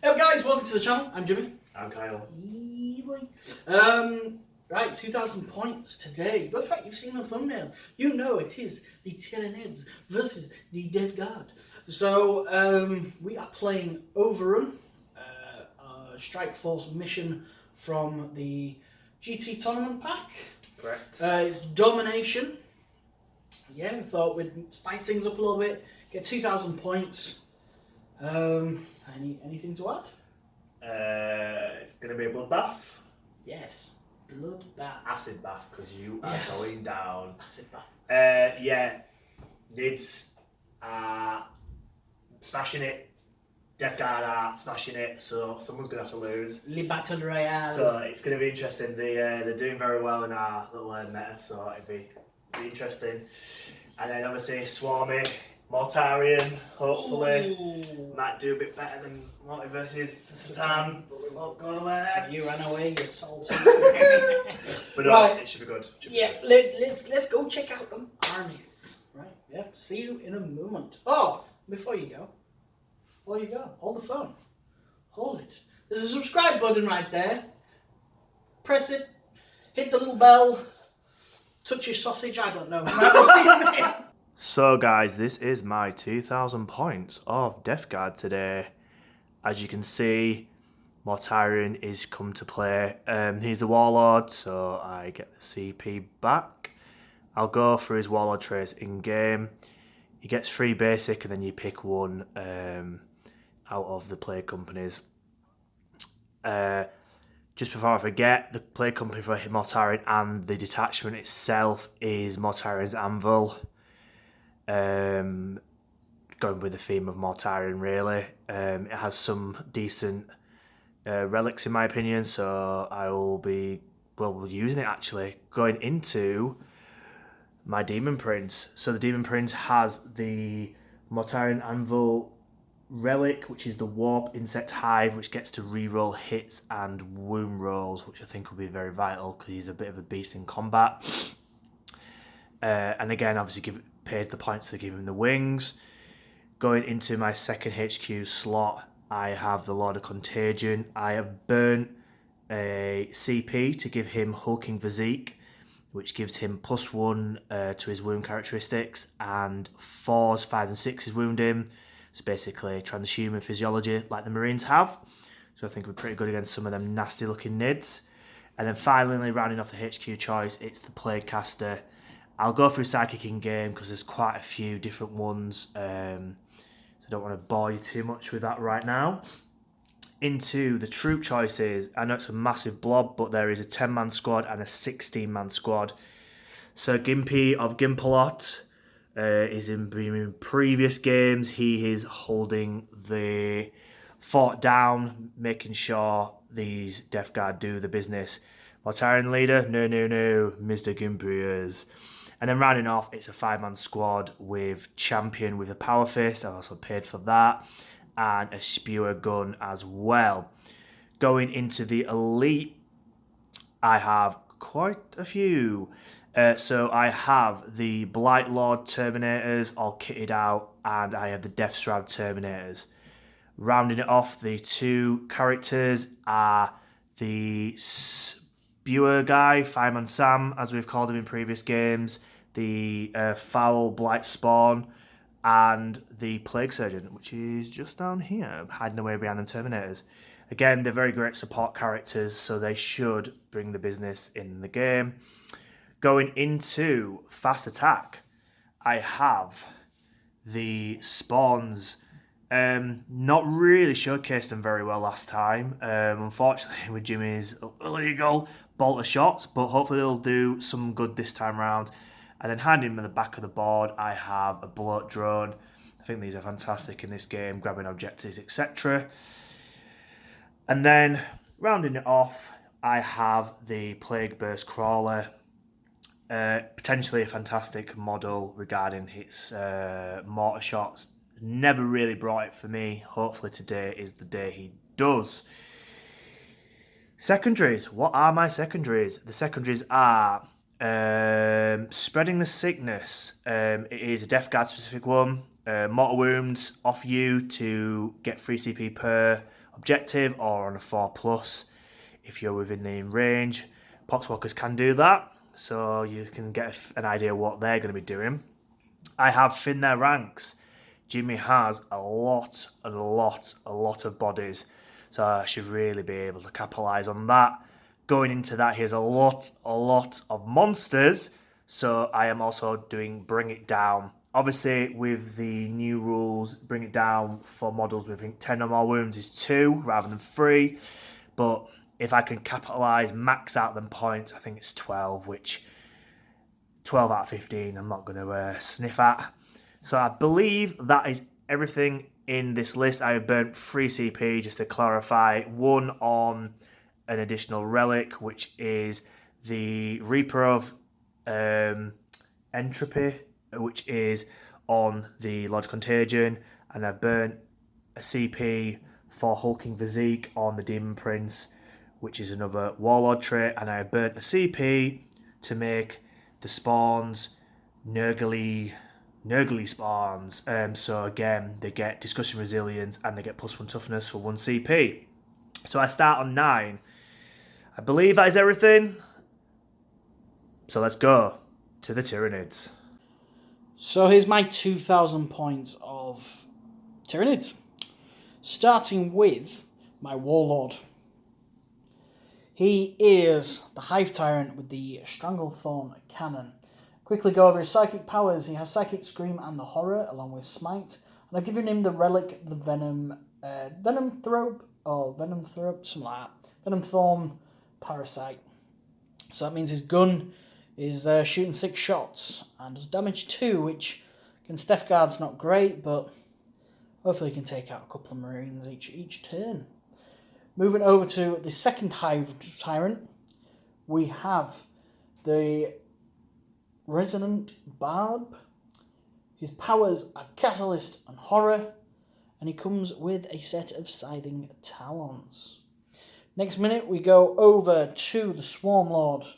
Hey guys, welcome to the channel. I'm Jimmy. I'm Kyle. Right, 2,000 points today. But in fact, you've seen the thumbnail. You know it is the Tyranids versus the Death Guard. So we are playing Overrun, a Strike Force mission from the GT Tournament pack. Correct. It's Domination. Yeah, we thought we'd spice things up a little bit. Get 2,000 points. Anything to add? It's going to be a bloodbath. Yes. Bloodbath. Acid bath, because you are going down. Acid bath. Yeah. Nids are smashing it. Death Guard are smashing it, so someone's going to have to lose. Le Battle Royale. So it's going to be interesting. They're doing very well in our little meta, so it'll be interesting. And then obviously Swarmy, Mortarion, hopefully. Ooh. Might do a bit better than Morty versus Satan, but we won't go there. You ran away, you salty. But no, Right. it should be good. Let's go check out them armies. Right, yeah. See you in a moment. Oh, before you go, hold the phone. Hold it. There's a subscribe button right there. Press it. Hit the little bell. Touch your sausage. I don't know. Right, we'll see you in a minute. So guys, this is my 2,000 points of Death Guard today. As you can see, Mortarion is come to play. He's the Warlord, so I get the CP back. I'll go through his Warlord traits in game. He gets 3 basic and then you pick one out of the play companies. Just before I forget, the play company for Mortarion and the detachment itself is Mortarion's Anvil. Going with the theme of Mortarion, really. It has some decent relics in my opinion, so I will be using it actually. Going into my Demon Prince. So the Demon Prince has the Mortarion Anvil relic, which is the Warp Insect Hive, which gets to reroll hits and wound rolls, which I think will be very vital because he's a bit of a beast in combat. And again, obviously paid the points to give him the wings. Going into my second HQ slot, I have the Lord of Contagion. I have burnt a CP to give him Hulking Physique, which gives him +1 to his wound characteristics, and 4s, 5s and 6s wound him. It's basically transhuman physiology like the Marines have. So I think we're pretty good against some of them nasty looking nids. And then finally, rounding off the HQ choice, it's the Plaguecaster. I'll go through Psychic in game because there's quite a few different ones. So I don't want to bore you too much with that right now. Into the troop choices. I know it's a massive blob, but there is a 10-man squad and a 16-man squad. So Gimpy of Gimpalot is in previous games. He is holding the fort down, making sure these Death Guard do the business. Mortarion leader, no, Mr. Gimpy is. And then rounding off, it's a 5-man squad with Champion with a Power Fist. I've also paid for that. And a Spewer gun as well. Going into the Elite, I have quite a few. So I have the Blight Lord Terminators all kitted out. And I have the Death Shroud Terminators. Rounding it off, the 2 characters are the Spewer guy, Fireman Sam, as we've called him in previous games, the Foul Blight Spawn, and the Plague Surgeon, which is just down here, hiding away behind the Terminators. Again, they're very great support characters, so they should bring the business in the game. Going into Fast Attack, I have the Spawns. Not really showcased them very well last time. Unfortunately, with Jimmy's illegal bolt of shots, but hopefully they'll do some good this time around. And then handing them at the back of the board, I have a bloat drone. I think these are fantastic in this game, grabbing objectives, etc. And then rounding it off, I have the Plague Burst Crawler. Potentially a fantastic model regarding its mortar shots. Never really brought it for me. Hopefully today is the day he does. Secondaries. What are my secondaries? The secondaries are Spreading the Sickness. It is a Death Guard specific one. Mortal Wounds off you to get 3 CP per objective or on a 4+. If you're within the range, Poxwalkers can do that, so you can get an idea what they're going to be doing. I have thinned their ranks. Jimmy has a lot of bodies, so I should really be able to capitalise on that. Going into that, he has a lot of monsters, so I am also doing Bring It Down. Obviously, with the new rules, Bring It Down for models with 10 or more wounds is 2 rather than 3, but if I can capitalise, max out them points, I think it's 12, which 12 out of 15 I'm not going to sniff at. So I believe that is everything in this list. I have burnt 3 CP, just to clarify. 1 on an additional relic, which is the Reaper of Entropy, which is on the Lord Contagion. And I've burnt a CP for Hulking Physique on the Demon Prince, which is another Warlord trait. And I have burnt a CP to make the spawns Nurgle spawns. So again, they get discussion resilience and they get +1 toughness for 1 CP. So I start on 9. I believe that is everything. So let's go to the Tyranids. So here's my 2,000 points of Tyranids. Starting with my Warlord. He is the Hive Tyrant with the Stranglethorn Cannon. Quickly go over his psychic powers. He has Psychic Scream and the Horror, along with Smite. And I've given him the Relic, the Venom Thrope, something like that. Venom Thorn Parasite. So that means his gun is shooting 6 shots and does damage 2, which against Death Guard's not great, but hopefully he can take out a couple of Marines each turn. Moving over to the second Hive Tyrant, we have the Resonant Barb. His powers are Catalyst and Horror, and he comes with a set of Scything Talons. Next minute, we go over to the Swarmlord.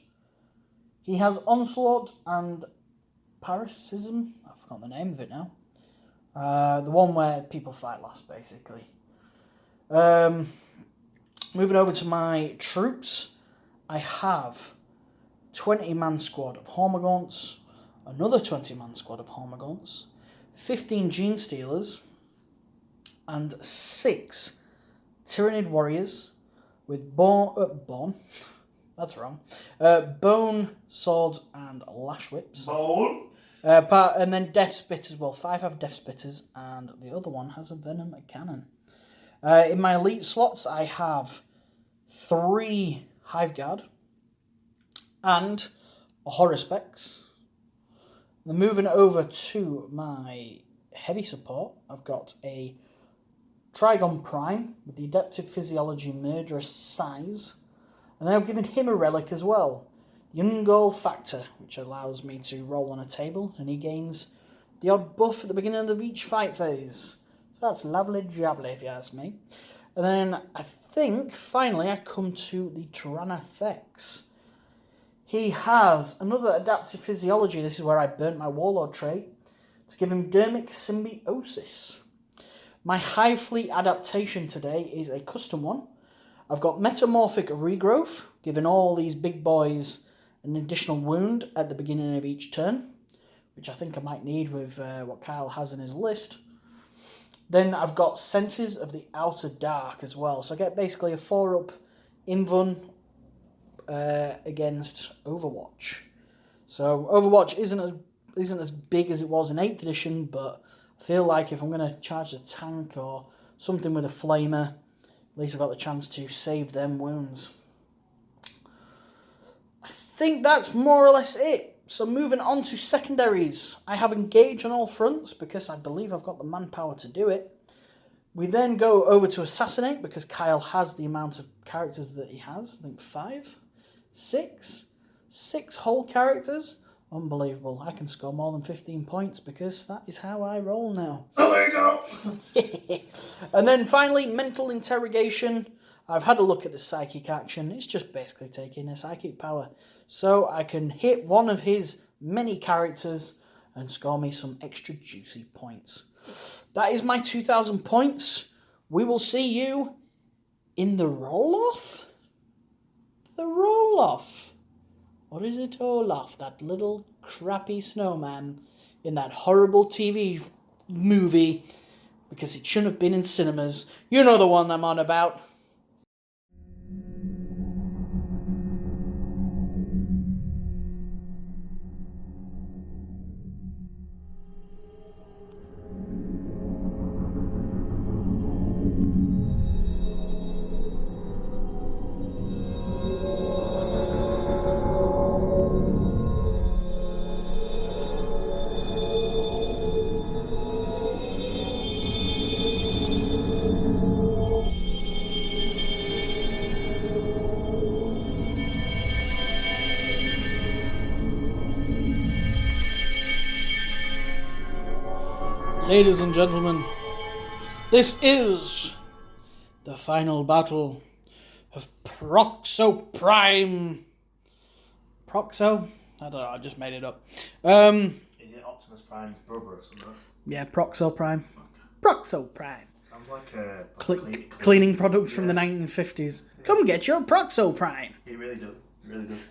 He has Onslaught and Parasitism. I've forgotten the name of it now. The one where people fight last, basically. Moving over to my troops, I have 20-man squad of Hormagaunts, another 20-man squad of Hormagaunts, 15 Gene Stealers, and 6 Tyranid Warriors with bone, swords, and lash whips. Bone? And then Death Spit as well. 5 have Death Spitters, and the other one has a Venom Cannon. In my elite slots, I have 3 Hive Guard and a Horror Specs. Then moving over to my heavy support, I've got a Trigon Prime with the Adaptive Physiology Murderous Size. And then I've given him a relic as well, the Ungol Factor, which allows me to roll on a table, and he gains the odd buff at the beginning of each fight phase. So that's lovely jubbly, if you ask me. And then I think, finally, I come to the Tyrannothex. He has another Adaptive Physiology. This is where I burnt my Warlord trait to give him Dermic Symbiosis. My Hive Fleet adaptation today is a custom one. I've got Metamorphic Regrowth, giving all these big boys an additional wound at the beginning of each turn, which I think I might need with what Kyle has in his list. Then I've got Senses of the Outer Dark as well, so I get basically a 4-up Invuln against Overwatch. So Overwatch isn't as big as it was in 8th edition, but I feel like if I'm going to charge a tank or something with a flamer, at least I've got the chance to save them wounds. I think that's more or less it. So moving on to secondaries. I have Engage on all fronts because I believe I've got the manpower to do it. We then go over to Assassinate because Kyle has the amount of characters that he has. I think 5, 6 whole characters. Unbelievable. I can score more than 15 points because that is how I roll now. Oh, there you go. And then finally, Mental Interrogation. I've had a look at the psychic action. It's just basically taking a psychic power. So I can hit one of his many characters and score me some extra juicy points. That is my 2,000 points. We will see you in the roll-off? The roll-off. What is it, Olaf? That little crappy snowman in that horrible TV movie. Because it shouldn't have been in cinemas. You know the one I'm on about. Ladies and gentlemen, this is the final battle of Proxo Prime. Proxo? I don't know, I just made it up. Is it Optimus Prime's brother or something? Yeah, Proxo Prime. Proxo Prime. Sounds like a cleaning product from the 1950s. Yeah. Come get your Proxo Prime. He really does. He really does.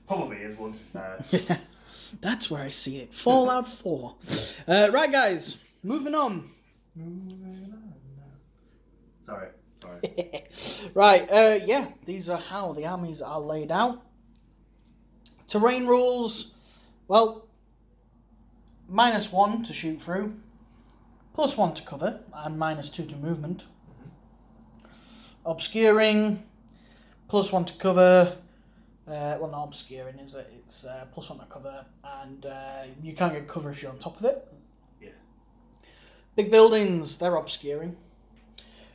Probably is, one to be fair. Yeah, that's where I see it. Fallout 4. Right, guys. Moving on. Sorry. Right, yeah, these are how the armies are laid out. Terrain rules, well, -1 to shoot through, +1 to cover, and -2 to movement. Obscuring, +1 to cover, well, not obscuring, is it? It's +1 to cover, and you can't get cover if you're on top of it. Big buildings, they're obscuring.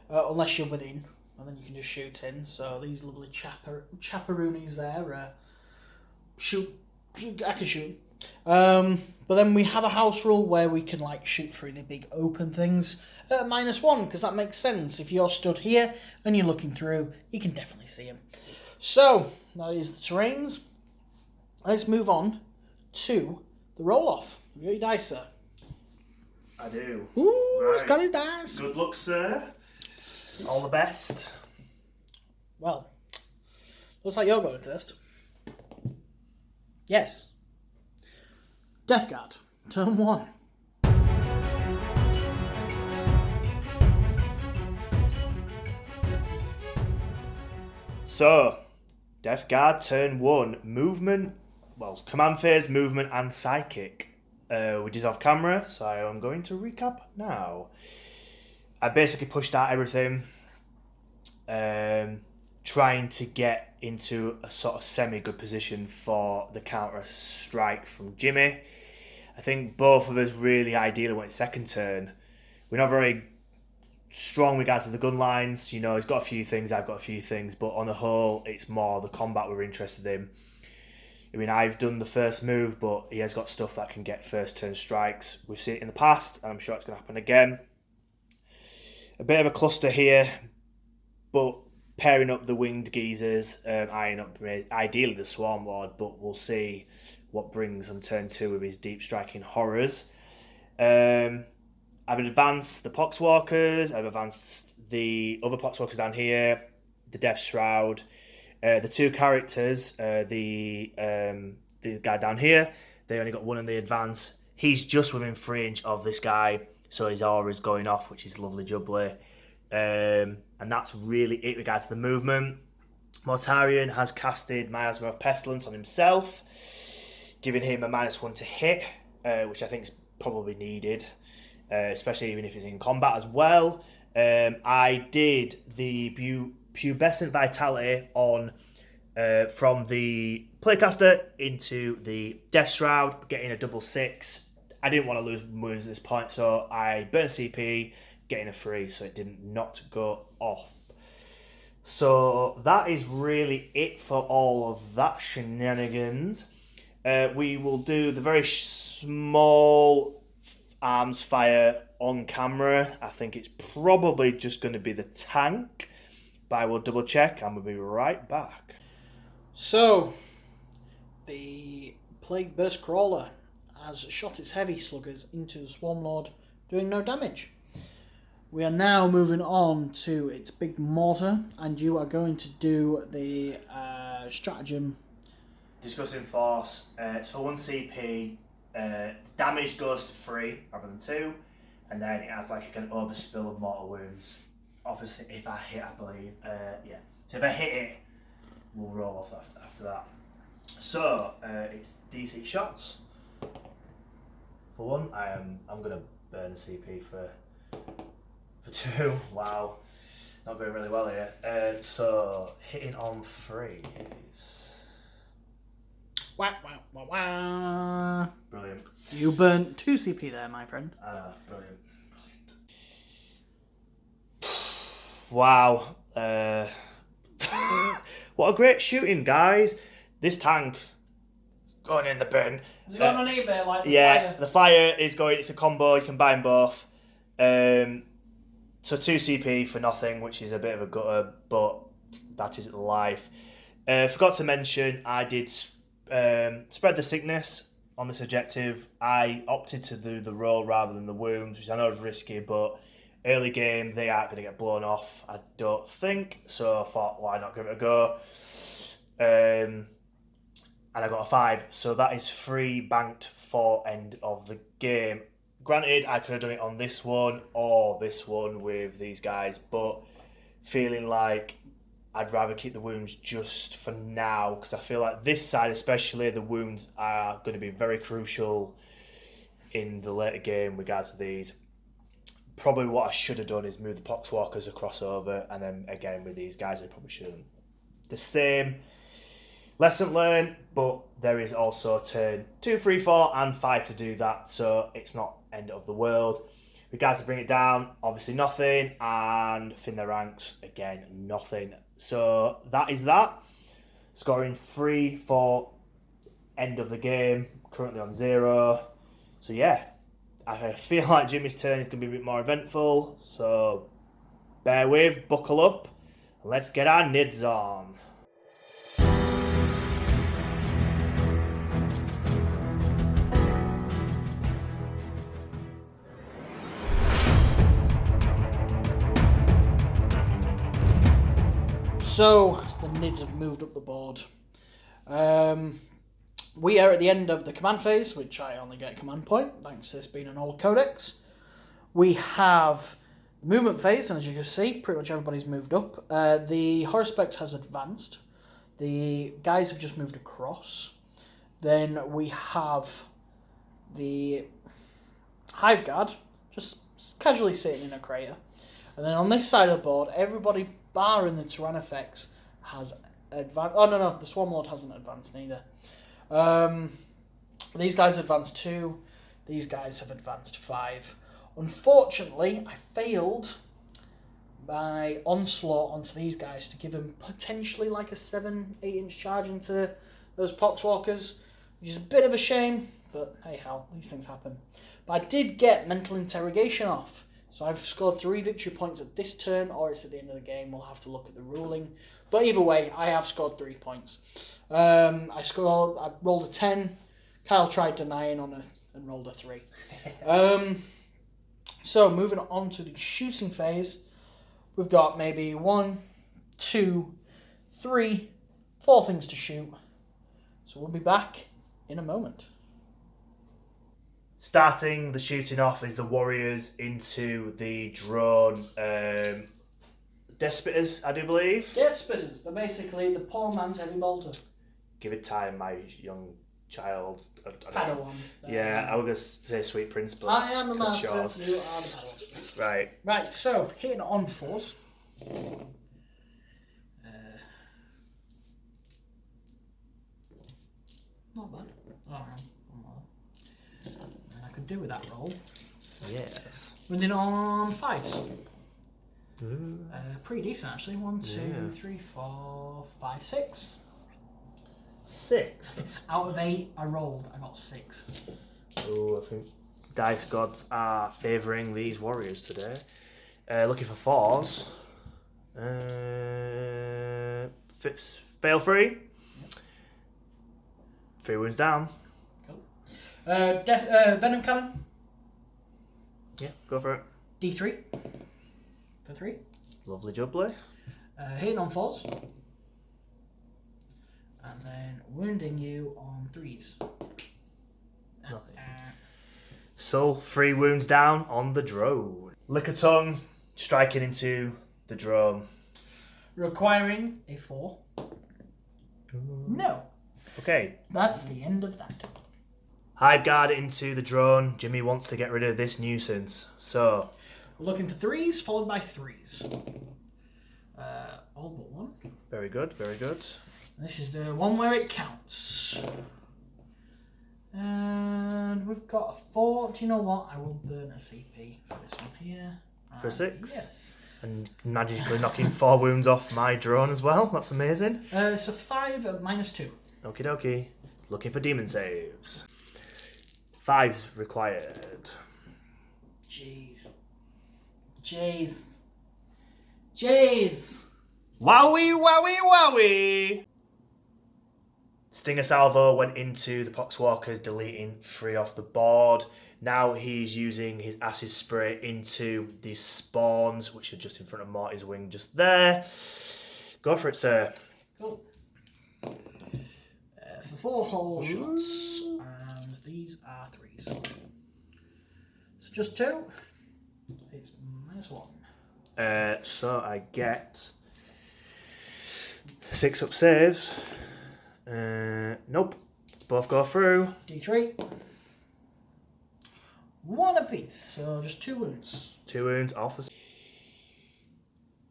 Unless you're within, and then you can just shoot in. So these lovely chaperoonies there, shoot, I can shoot. But then we have a house rule where we can like shoot through the big open things at -1, because that makes sense. If you're stood here and you're looking through, you can definitely see them. So, that is the terrains. Let's move on to the roll-off. Have you got your dice, sir? I do. Ooh, right. He's got his dice. Good luck, sir. All the best. Well, looks like you're going first. Yes. Death Guard, turn 1. So, Death Guard, turn 1. Movement, well, command phase, movement, and psychic. Which is off camera, so I'm going to recap now. I basically pushed out everything, trying to get into a sort of semi-good position for the counter-strike from Jimmy. I think both of us really ideally went second turn. We're not very strong with regards to the gun lines. You know, he's got a few things, I've got a few things, but on the whole, it's more the combat we're interested in. I mean, I've done the first move, but he has got stuff that can get first turn strikes. We've seen it in the past, and I'm sure it's going to happen again. A bit of a cluster here, but pairing up the winged geezers, eyeing up ideally the Swarmlord, but we'll see what brings on turn 2 with his deep striking horrors. I've advanced the Poxwalkers, I've advanced the other Poxwalkers down here, the Death Shroud. The two characters, the guy down here, they only got 1 in the advance. He's just within 3 inch of this guy, so his aura is going off, which is lovely jubbly. And that's really it with regards to the movement. Mortarion has casted Miasma of Pestilence on himself, giving him a -1 to hit, which I think is probably needed, especially even if he's in combat as well. I did the Pubescent Vitality on from the Plaguecaster into the Death Shroud, getting a double 6. I didn't want to lose wounds at this point, so I burned CP, getting a 3, so it didn't not go off. So that is really it for all of that shenanigans. We will do the very small arms fire on camera. I think it's probably just going to be the tank, but I will double check and we'll be right back. So, the Plague Burst Crawler has shot its heavy sluggers into the Swarmlord, doing no damage. We are now moving on to its big mortar, and you are going to do the stratagem. Disgusting Force. It's for 1 CP. Damage goes to 3 rather than 2, and then it has like an overspill of mortal wounds. Obviously, if I hit, I believe. Yeah. So if I hit it, we'll roll off after that. So it's D6 shots. For 1, I'm gonna burn a CP for 2. Wow, not going really well here. So hitting on 3 is Wah, wah, wah, wah. brilliant. You burnt 2 CP there, my friend. Brilliant. Wow. What a great shooting, guys. This tank is going in the bin. Is it going on eBay like the yeah, fire? the fire is going, it's a combo, you can buy them both. So 2 CP for nothing, which is a bit of a gutter, but that is life. Forgot to mention, I did spread the sickness on this objective. I opted to do the roll rather than the wounds, which I know is risky, but early game they aren't going to get blown off, I don't think. So I thought, why not give it a go? And I got a 5, so that is 3 banked for end of the game. Granted, I could have done it on this one or this one with these guys, but feeling like I'd rather keep the wounds just for now, because I feel like this side especially, the wounds are going to be very crucial in the later game with regards to these. Probably what I should have done is move the Poxwalkers across over, and then again with these guys I probably shouldn't. The same lesson learned, but there is also turn 2, 3, 4 and 5 to do that, so it's not end of the world. The guys to bring it down, obviously nothing, and thin their ranks, again nothing. So that is that. Scoring 3 for end of the game, currently on 0. So yeah, I feel like Jimmy's turn is going to be a bit more eventful, so bear with, buckle up, and let's get our nids on. So, the NIDs have moved up the board. We are at the end of the command phase, which I only get a command point, thanks to this being an old codex. We have the movement phase, and as you can see, pretty much everybody's moved up. The Horospex has advanced. The guys have just moved across. Then we have the Hive Guard, just casually sitting in a crater. And then on this side of the board, everybody barring the Tyranids has advanced. Oh, no, the Swarmlord hasn't advanced neither. These guys advanced 2. These guys have advanced 5. Unfortunately, I failed my onslaught onto these guys to give them potentially like a 7-8 inch charge into those Poxwalkers, which is a bit of a shame, but hey hell, these things happen. But I did get mental interrogation off. So I've scored 3 victory points at this turn, or it's at the end of the game. We'll have to look at the ruling. But either way, I have scored 3 points. I rolled a 10. Kyle tried denying on and rolled a 3. So moving on to the shooting phase, we've got maybe 1, 2, 3, 4 things to shoot. So we'll be back in a moment. Starting the shooting off is the warriors into the drone Despoters, I do believe. Despoters, they're basically the poor man's heavy bolter. Give it time, my young child. Padawan. Yeah, I was going to say Sweet Prince, but I am the cut master, short. you are the Padawan. Right. Right, so, hitting on foot. Not bad. Alright. And I could do with that roll. Yes. Running on 5s. Pretty decent actually. 1, 2, 3, 4, 5, 6. 6. Out of 8 I rolled, I got 6. Oh, I think dice gods are favouring these warriors today. Looking for 4s. Fail 3. Yep. 3 wounds down. Cool. Venom Cannon. Yeah, go for it. D3. for 3. Lovely jubbly. Hitting on 4s. And then wounding you on 3s. Nothing. So 3 wounds down on the drone. Lick a tongue, striking into the drone. Requiring a 4. No. Okay. That's the end of that. Hive guard into the drone. Jimmy wants to get rid of this nuisance. So We're looking for 3s, followed by 3s. All but 1. very good, very good. This is the one where it counts. And we've got a 4. Do you know what? I will burn a CP for this one here. For 6? Yes. And magically knocking 4 wounds off my drone as well. That's amazing. So 5 at -2. Okie dokie. Looking for demon saves. 5's required. Jeez. Jeez. Jeez. Wowie, wowie, wowie! Stinger Salvo went into the Poxwalkers, deleting 3 off the board. Now he's using his acid spray into these spawns, which are just in front of Morty's wing, just there. Go for it, sir. Cool. For 4 whole shots, and these are 3s. It's just 2. It's -1. So I get 6 up saves. Nope. Both go through. D3. 1 apiece, so just 2 wounds. 2 wounds off the...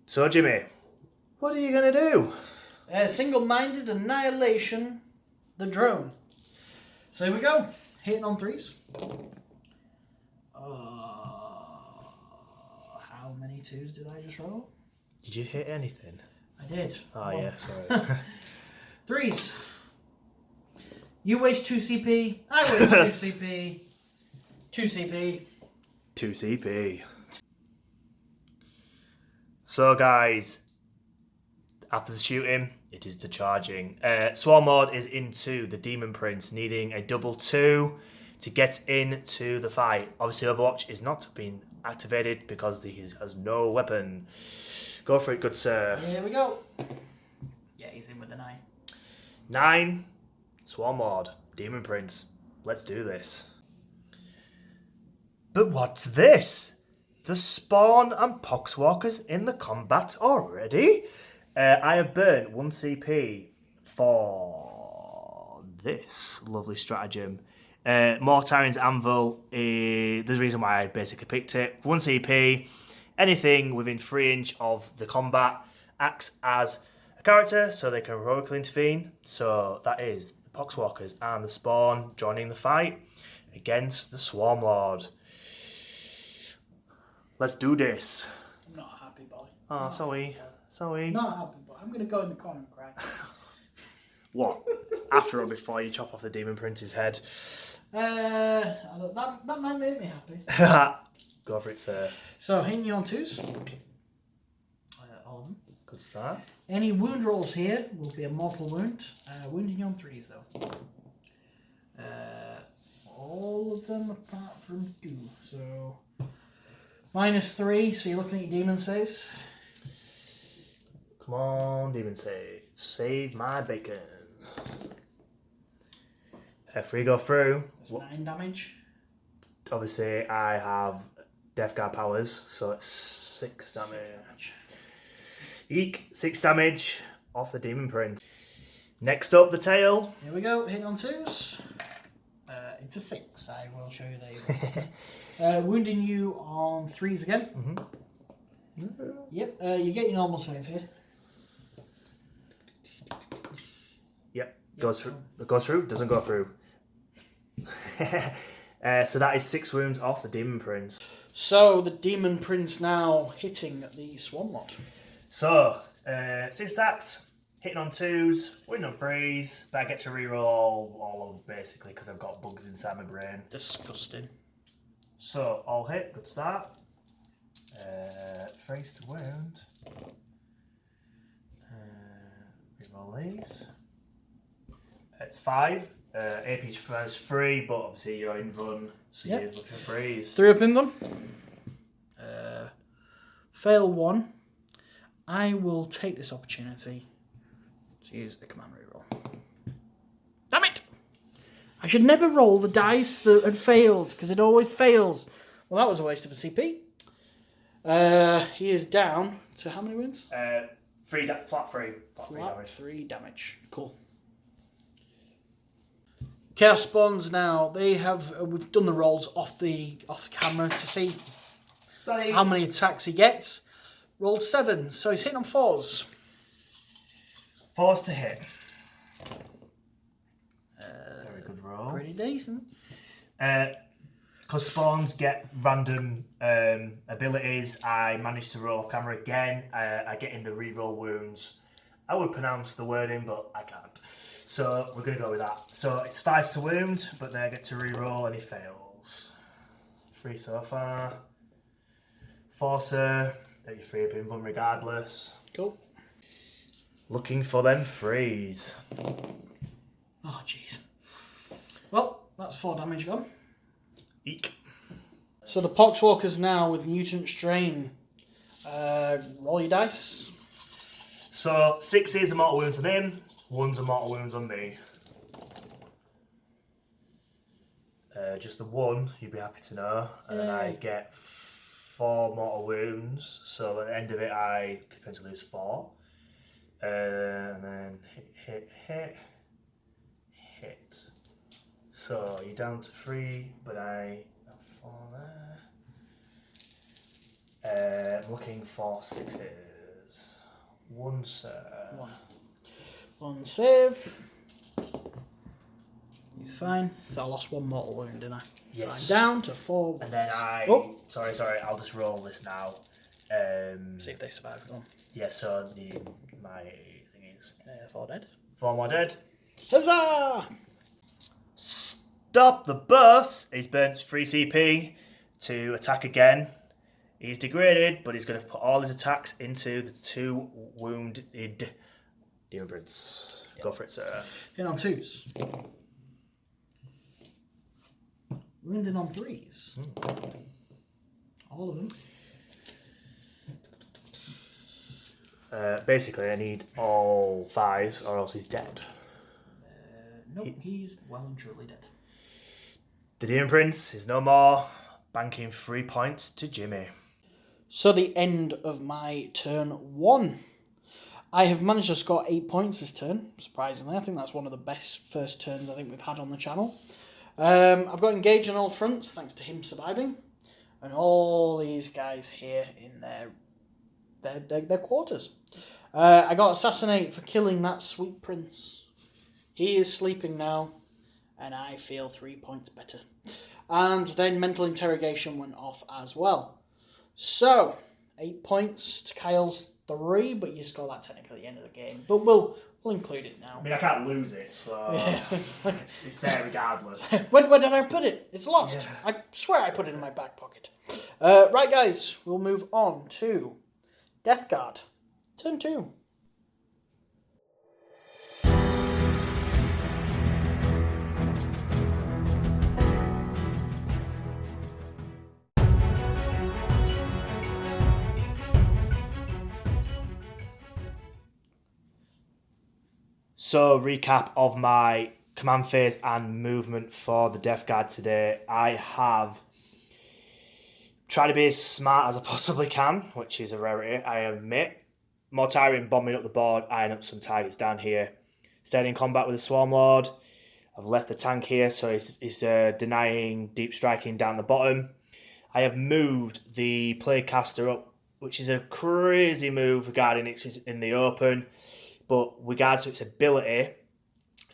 So Jimmy, what are you going to do? Single-minded annihilation, the drone. So here we go. Hitting on 3s. How many 2s did I just roll? Did you hit anything? I did. Oh, yeah, sorry. 3s. You waste 2 CP. I waste 2 CP. 2 CP. 2 CP. So guys, after the shooting, it is the charging. Swarmlord is into the Demon Prince, needing a double 2 to get into the fight. Obviously Overwatch is not being activated because he has no weapon. Go for it, good sir. Here we go. Yeah, he's in with the 9. 9, Swarmlord, Demon Prince. Let's do this. But what's this? The Spawn and Poxwalkers in the combat already? I have burnt 1 CP for this lovely stratagem. Mortarion's Anvil is the reason why I basically picked it. For 1 CP, anything within 3 inch of the combat acts as a character, so they can heroically intervene. So that is the Poxwalkers and the Spawn joining the fight against the Swarmlord. Let's do this. I'm not a happy boy. Oh, sorry. Sorry. Not a happy boy. I'm going to go in the corner and cry. What? After or before you chop off the Demon Prince's head? That might make me happy. Go for it, sir. So, hitting you on 2s. All of them. Good start. Any wound rolls here will be a mortal wound. Wounding you on 3s, though. All of them apart from 2. So, -3, so you're looking at your demon saves. Come on, Demon Save. Save my bacon. 3 go through. That's 9 damage. Obviously, I have Death Guard powers, so it's 6 damage. Eek, 6 damage off the Demon Prince. Next up, the tail. Here we go, hitting on 2s. It's a 6, I will show you there. Wounding you on 3s again. Yep, you get your normal save here. Yep, goes through. Goes through, doesn't go through. So that is 6 wounds off the Demon Prince. So the Demon Prince now hitting the Swarmlord. So, 6 attacks, hitting on 2s, winning on 3s, but I get to reroll all of them basically because I've got bugs inside my brain. Disgusting. So, all hit, good start. 3s to wound. Reroll these. It's 5. AP is 3, but obviously you're in run, so Yep. you're looking for 3s. 3 up in them. fail 1, I will take this opportunity to use a command reroll. Damn it! I should never roll the dice that had failed, because it always fails. Well, that was a waste of a CP. He is down to how many wounds? Flat 3. Flat 3 damage. Cool. Chaos spawns now. They have. We've done the rolls off the camera to see how many attacks he gets. Rolled 7, so he's hitting on 4s. 4s to hit. Very good roll. Pretty decent. Because spawns get random abilities, I managed to roll off camera again. I get in the reroll wounds. I would pronounce the wording, but I can't. So we're going to go with that. So it's 5 to wound, but then I get to reroll and he fails. 3 so far. Forcer, that you're free of invuln regardless. Cool. Looking for them freeze. Oh, jeez. Well, that's 4 damage gone. Eek. So the Poxwalkers now with Mutant Strain. Roll your dice. So 6s are mortal wounds on him, 1's are mortal wounds on me. Just the 1, you'd be happy to know. And then I get 4 mortal wounds. So at the end of it, I could potentially lose 4. And then hit. So you're down to 3, but I have 4 there. I'm looking for 6s. 1 sir. 1 save. He's fine. So I lost 1 mortal wound, didn't I? Yes. So I'm down to 4. And then I... Oh. Sorry, I'll just roll this now. See if they survive. Go on. Yeah, so my thing is... 4 dead. 4 more dead. Huzzah! Stop the bus! He's burnt 3 CP to attack again. He's degraded, but he's going to put all his attacks into the 2 wounded Demon Prince. Yep. Go for it, sir. Hit on 2s. Wounded on 3s. All of them. Basically, I need all 5s, or else he's dead. Nope, he's well and truly dead. The Demon Prince is no more, banking 3 points to Jimmy. So the end of my turn 1. I have managed to score 8 points this turn, surprisingly. I think that's one of the best first turns I think we've had on the channel. I've got engaged on all fronts, thanks to him surviving. And all these guys here in their quarters. I got assassinate for killing that sweet prince. He is sleeping now, and I feel 3 points better. And then mental interrogation went off as well. So, 8 points to Kyle's 3, but you score that technically at the end of the game. But we'll include it now. I mean, I can't lose it, so it's there regardless. Where did I put it? It's lost. Yeah. I swear I put it in my back pocket. Right, guys, we'll move on to Death Guard. Turn 2. So, recap of my command phase and movement for the Death Guard today. I have tried to be as smart as I possibly can, which is a rarity, I admit. Mortarion bombing up the board, eyeing up some targets down here. Staying in combat with the Swarmlord. I've left the tank here, so he's denying deep striking down the bottom. I have moved the Plaguecaster up, which is a crazy move regarding it's in the open. But regards to its ability,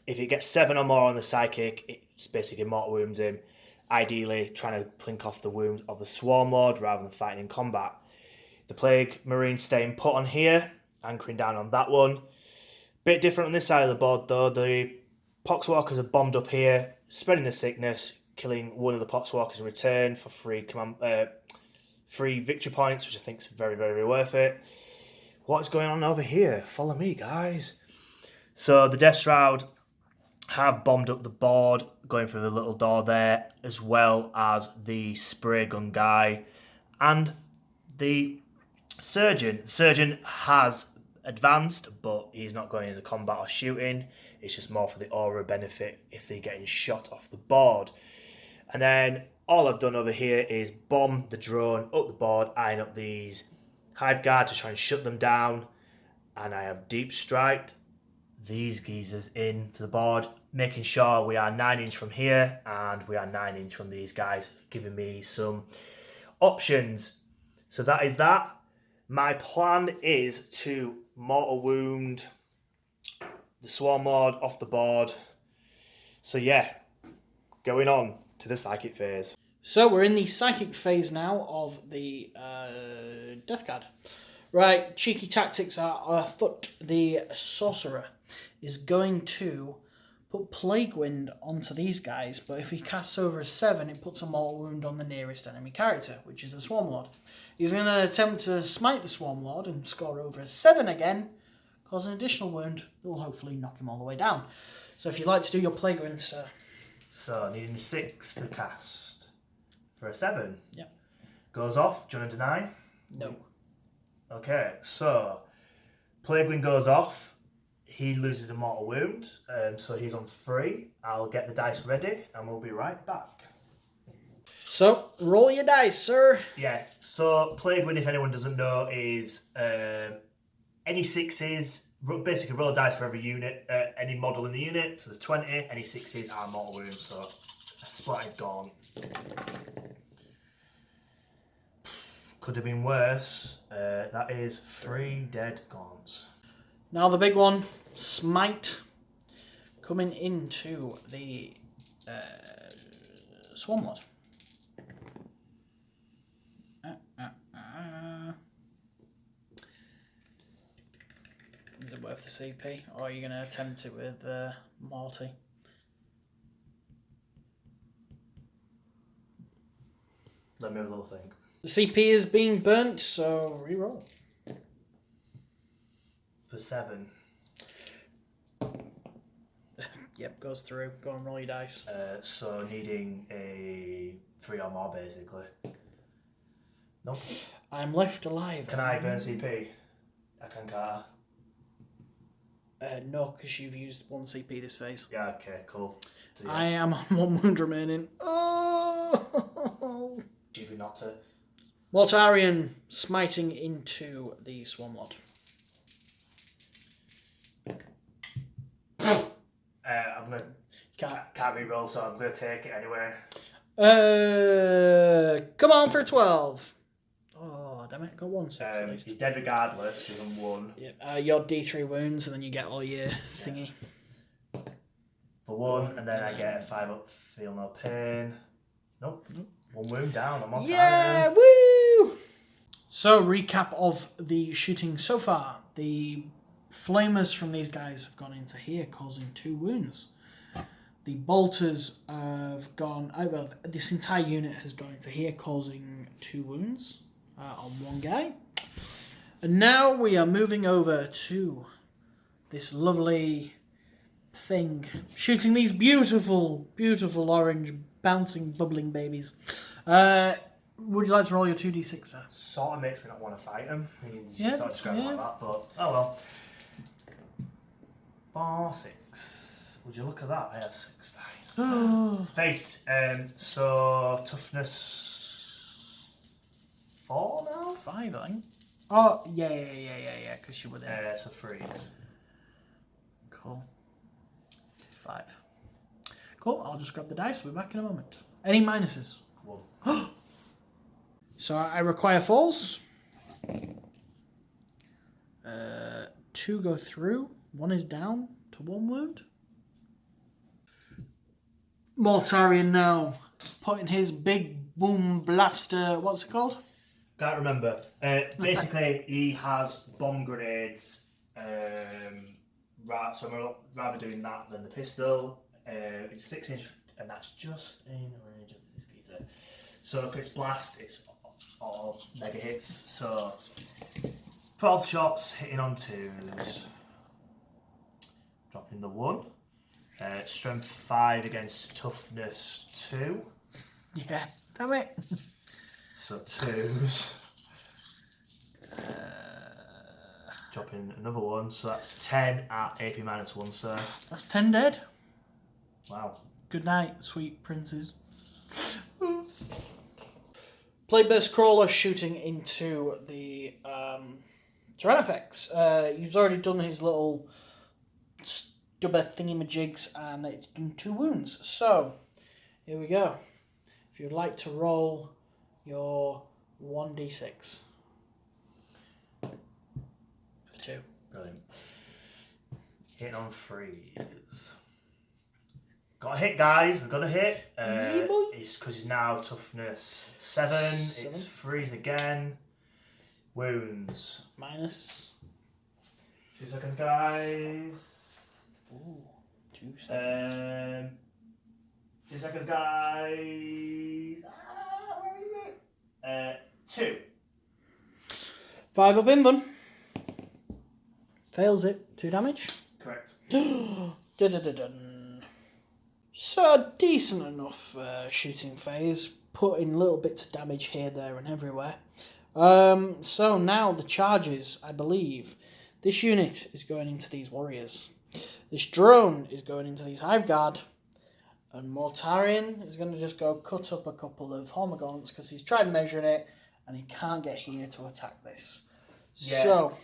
if it gets 7 or more on the psychic, it's basically mortal wounds him. Ideally, trying to plink off the wounds of the Swarmlord rather than fighting in combat. The Plague Marine staying put on here, anchoring down on that one. Bit different on this side of the board though. The Poxwalkers are bombed up here, spreading the sickness, killing one of the Poxwalkers in return for 3 victory points, which I think is very, very worth it. What's going on over here? Follow me, guys. So the Death Shroud have bombed up the board, going through the little door there, as well as the spray gun guy and the Surgeon has advanced, but he's not going into combat or shooting. It's just more for the aura benefit if they're getting shot off the board. And then all I've done over here is bomb the drone up the board, eyeing up these Hive Guard to try and shut them down. And I have deep striked these geezers into the board, making sure we are 9 inch from here and we are 9 inch from these guys, giving me some options. So that is that. My plan is to mortal wound the Swarmlord off the board. So yeah, going on to the psychic phase. So we're in the psychic phase now of the Death Guard. Right, cheeky tactics are afoot. The Sorcerer is going to put Plague Wind onto these guys, but if he casts over a 7, it puts a mortal wound on the nearest enemy character, which is the Swarmlord. He's going to attempt to smite the Swarmlord and score over a 7 again, cause an additional wound that will hopefully knock him all the way down. So if you'd like to do your Plague Wind, sir. So needing 6 to cast for a 7. Yep. Goes off. Do you want to deny? No. Okay, so Plague Wind goes off. He loses a mortal wound, so he's on 3. I'll get the dice ready, and we'll be right back. So roll your dice, sir. Yeah. So Plague Wind, if anyone doesn't know, is any 6s. Basically, roll a dice for every unit, any model in the unit. So there's 20. Any 6s are mortal wounds. So a splattered gaunt. Could have been worse. That is 3 dead gaunts. Now the big one, Smite, coming into the Swarmlord. Is it worth the CP, or are you going to attempt it with Morty? Let me have a little think. The CP is being burnt, so reroll. For 7. Yep, goes through. Go and roll your dice. So needing a 3 or more, basically. Nope. I'm left alive. Can I burn CP? I can, can't I? No, because you've used 1 CP this phase. Yeah, okay, cool. So, yeah. I am on 1 wound remaining. Oh! Achieving not to. Mortarion smiting into the Swarmlord. I'm gonna can't re-roll, so I'm gonna take it anyway. Come on for 12. Oh, damn it! Got 1 6 at least. He's dead regardless because I'm 1. Yeah, your D3 wounds, and then you get all your thingy. For 1, and then I get a 5 up. Feel no pain. Nope. 1 wound down. I'm on time. Yeah, woo! So, recap of the shooting so far. The flamers from these guys have gone into here, causing 2 wounds. The bolters have gone... well, this entire unit has gone into here, causing 2 wounds on 1 guy. And now we are moving over to this lovely thing, shooting these beautiful, beautiful orange, bouncing, bubbling babies. Would you like to roll your 2d6, sir? Sort of makes me not want to fight him. You Yeah, sort of describe it like that, but oh well. 4, 6. Would you look at that? I have 6 dice. Fate. So toughness 4 now. 5, I think. Oh, yeah, because you were there. So 3. Cool. 5. Cool, I'll just grab the dice. We'll be back in a moment. Any minuses? 1. So I require falls. 2 go through. 1 is down to 1 wound. Mortarion now putting his big boom blaster. What's it called? Can't remember. Basically, he has bomb grenades. So I'm rather doing that than the pistol. It's 6 inch, and that's just in range of this geezer. So if it's blast, it's all mega hits. So 12 shots hitting on 2s. Dropping the 1. Strength 5 against toughness 2. Yeah, damn it. So 2s. Drop in another one, so that's 10 at AP -1, sir. That's 10 dead. Wow. Good night, sweet princes. Plagueburst Crawler shooting into the Tyrannifex. He's already done his little stubber thingy-majigs and it's done 2 wounds. So, here we go. If you'd like to roll your 1d6. For 2. Brilliant. Hitting on 3s. Got a hit, guys. We've got a hit. It's because he's now toughness 7. It's 3s again. Wounds. Minus. 2 seconds, guys. Ooh, 2 seconds. 2 seconds, guys. Where is it? 2. 5 up in them. Fails it. 2 damage. Correct. Dun-dun-dun-dun. So a decent enough shooting phase, putting little bits of damage here, there and everywhere. So now the charges, I believe. This unit is going into these warriors. This drone is going into these Hive Guard. And Mortarion is going to just go cut up a couple of Hormagaunts because he's tried measuring it and he can't get here to attack this. Yeah, So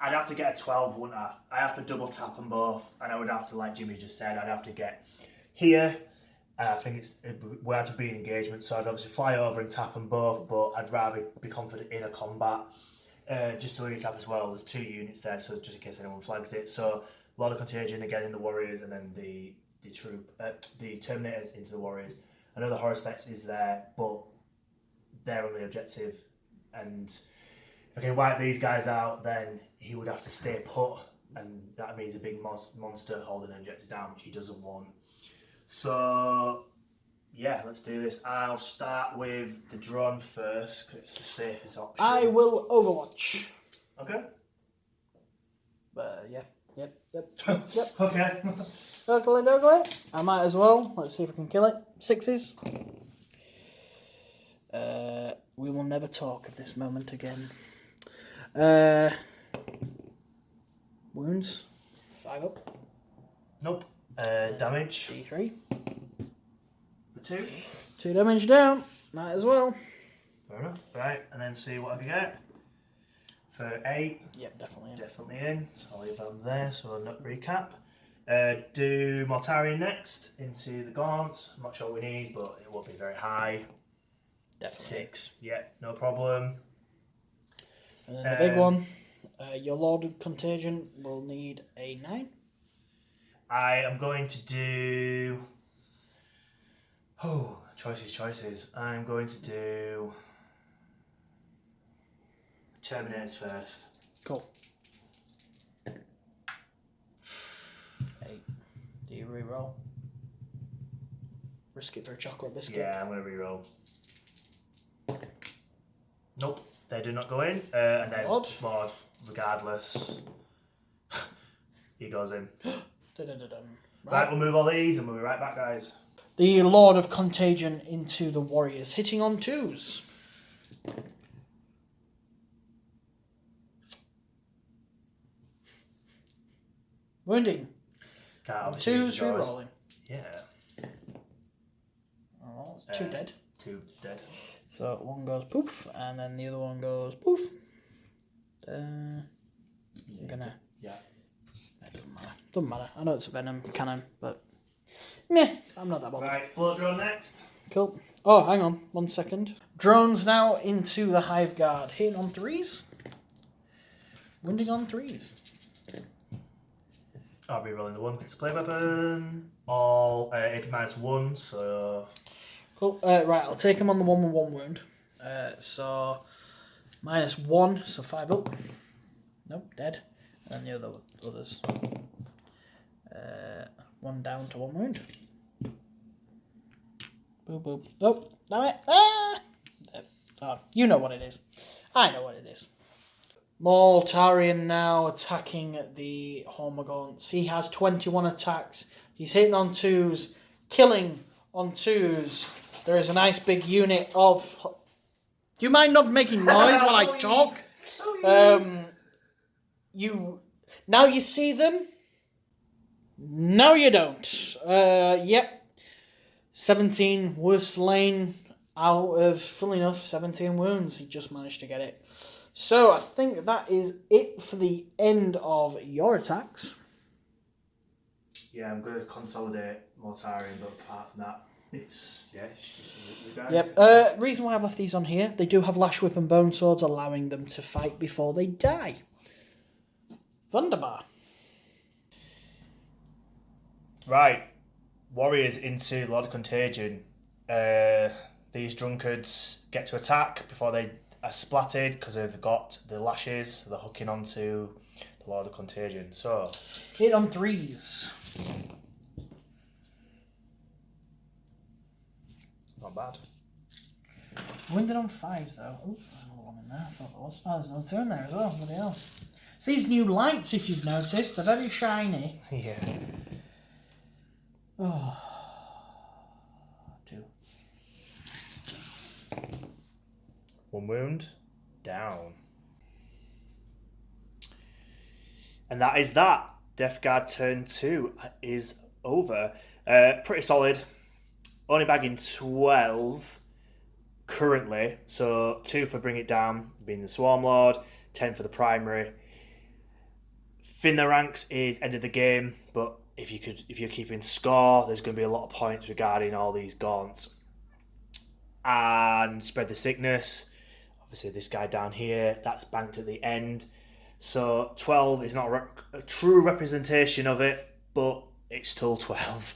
I'd have to get a 12, wouldn't I? I'd have to double tap them both, and I would have to, like Jimmy just said, I'd have to get here. I think we had to be in engagement, so I'd obviously fly over and tap them both, but I'd rather be confident in a combat. Just to recap as well, there's 2 units there, so just in case anyone flags it. So Lord of Contagion again in the warriors, and then the Terminators into the warriors. I know the Horror Specs is there, but they're on the objective, and if I can wipe these guys out, then he would have to stay put, and that means a big monster holding an objective down, which he doesn't want. So, yeah, let's do this. I'll start with the drone first, because it's the safest option. I will Overwatch. Okay. Yep. Okay. Nurgle. I might as well. Let's see if I can kill it. 6s. We will never talk of this moment again. Wounds. 5 up. Nope. Damage. D3. For 2. 2 damage down. Might as well. Fair enough. Right, and then see what I can get. For 8. Yep, definitely in. Definitely in. So I'll leave them there, so I'll not recap. Do Mortarion next into the Gaunt. I'm not sure what we need, but it won't be very high. Definitely. 6. Yeah, no problem. And then the big one. Your Lord of Contagion will need a 9. I am going to do... Oh, choices. I'm going to do... Terminators first. Cool. 8. Do you reroll? Risk it for a chocolate biscuit? Yeah, I'm going to reroll. Nope, they do not go in. And then Lord, regardless, he goes in. Dun-dun-dun-dun. Right, we'll move all these and we'll be right back, guys. The Lord of Contagion into the warriors, hitting on 2s. Wounding. Can't 2s rerolling. Yeah. Oh, it's 2 dead. 2 dead. So 1 goes poof, and then the other one goes poof. I'm gonna. Yeah. It doesn't matter. Doesn't matter. I know it's a venom cannon, but meh, I'm not that bothered. Right, bullet drone next. Cool. Oh, hang on, 1 second. Drones now into the Hive Guard, hitting on 3s. Wounding on 3s. I'll be rolling the 1 because it's a play weapon. All AP -1, so. Cool. Right, I'll take him on the 1 with 1 wound. So -1, so 5 up. Nope, dead. And the others. 1 down to 1 wound. Boop boop. Oh, damn it! Ah! Oh, you know what it is. I know what it is. Mortarion now attacking the Hormagaunts. He has 21 attacks. He's hitting on 2s, killing on 2s. There is a nice big unit of... Do you mind not making noise while I talk? now you see them. No, you don't. Yep. 17 were slain out of, funnily enough, 17 wounds. He just managed to get it. So I think that is it for the end of your attacks. Yeah, I'm going to consolidate Mortarion, but apart from that, it's just you guys. Yep. Reason why I've left these on here, they do have Lash Whip and Bone Swords, allowing them to fight before they die. Wunderbar. Right, warriors into Lord of Contagion. These drunkards get to attack before they are splatted because they've got the lashes. They're hooking onto the Lord of Contagion. So hit on 3s. Not bad. Wounded on 5s though. Oh, another one in there. I thought there was. Oh, there's another 2 in there as well. Bloody hell. It's these new lights, if you've noticed, they're very shiny. Yeah. Oh. 2. 1 wound. Down. And that is that. Death Guard turn 2 is over. Pretty solid. Only bagging 12 currently. So 2 for Bring It Down, being the Swarmlord. 10 for the primary. Thin the ranks is end of the game, but if you're keeping score, there's going to be a lot of points regarding all these gaunts. And spread the sickness. Obviously, this guy down here, that's banked at the end. So 12 is not a true representation of it, but it's still 12.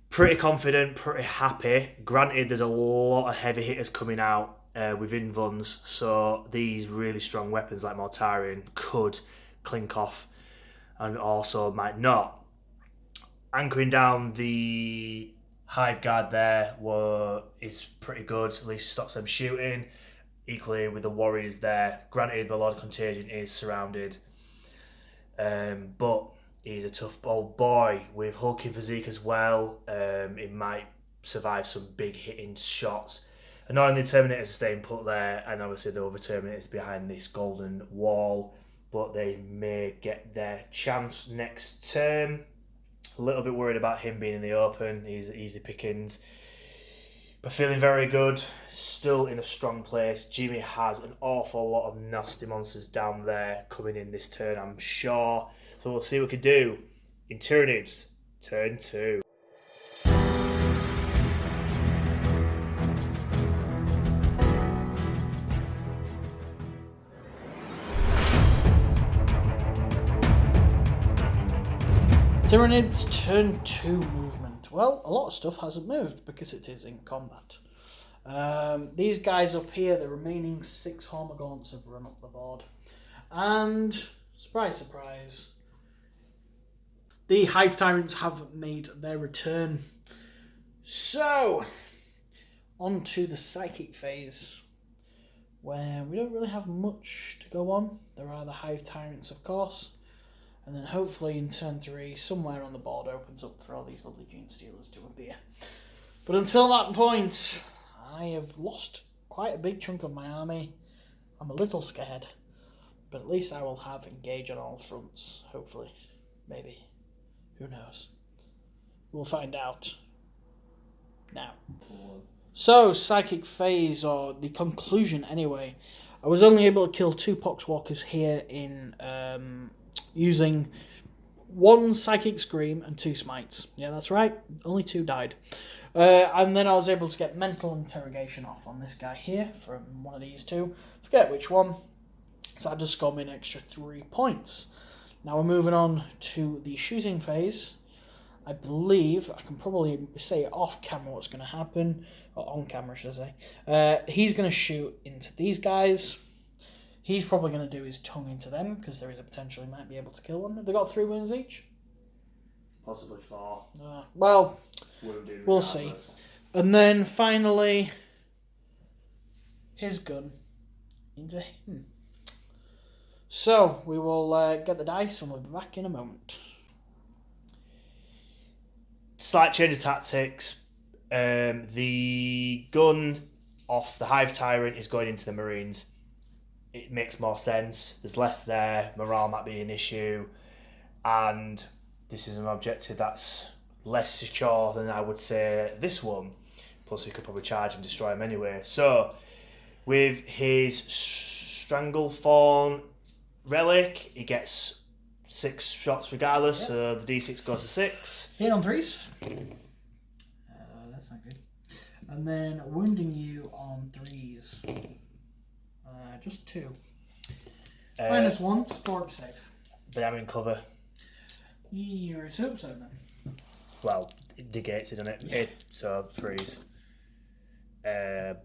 Pretty confident, pretty happy. Granted, there's a lot of heavy hitters coming out with Invuns, so these really strong weapons like Mortarion could clink off and also might not. Anchoring down the Hive Guard there is pretty good, at least stops them shooting. Equally with the warriors there. Granted, the Lord of Contagion is surrounded, but he's a tough old boy with hulking physique as well. It might survive some big hitting shots. Annoyingly, Terminators are staying put there, and obviously the other Terminators behind this golden wall, but they may get their chance next turn. A little bit worried about him being in the open. He's easy pickings. But feeling very good, still in a strong place. Jimmy has an awful lot of nasty monsters down there coming in this turn, I'm sure. So we'll see what we can do in Tyranids, turn 2. Tyranids turn 2 movement. Well, a lot of stuff hasn't moved because it is in combat. These guys up here, the remaining 6 Hormagaunts have run up the board. And, surprise, surprise, the Hive Tyrants have made their return. So, on to the Psychic phase, where we don't really have much to go on. There are the Hive Tyrants, of course. And then hopefully in turn 3, somewhere on the board opens up for all these lovely Gene Stealers to appear. But until that point, I have lost quite a big chunk of my army. I'm a little scared. But at least I will have engage on all fronts, hopefully. Maybe. Who knows? We'll find out now. So, Psychic phase, or the conclusion anyway. I was only able to kill 2 Poxwalkers here in... using 1 Psychic Scream and 2 Smites. Yeah, that's right. Only 2 died. And then I was able to get Mental Interrogation off on this guy here from one of these 2. Forget which one. So that just scored me an extra 3 points. Now we're moving on to the shooting phase. I believe I can probably say off camera what's going to happen. Or on camera, should I say. He's going to shoot into these guys. He's probably going to do his tongue into them, because there is a potential he might be able to kill them. Have they got 3 wounds each? Possibly 4. Well, Wounded we'll see. And then finally, his gun into him. So, we will get the dice and we'll be back in a moment. Slight change of tactics. The gun off the Hive Tyrant is going into the Marines. it makes more sense. There's less there, morale might be an issue, and this is an objective that's less secure than I would say this one. Plus we could probably charge and destroy him anyway. So with his Stranglethorn relic, he gets 6 shots regardless, so the d6 goes to 6. Hit on 3s. That's not good. And then wounding you on 3s. Just 2. -1, score save. But I'm in cover. You're a 2 episode then. Well, it negates it, doesn't it? So freeze.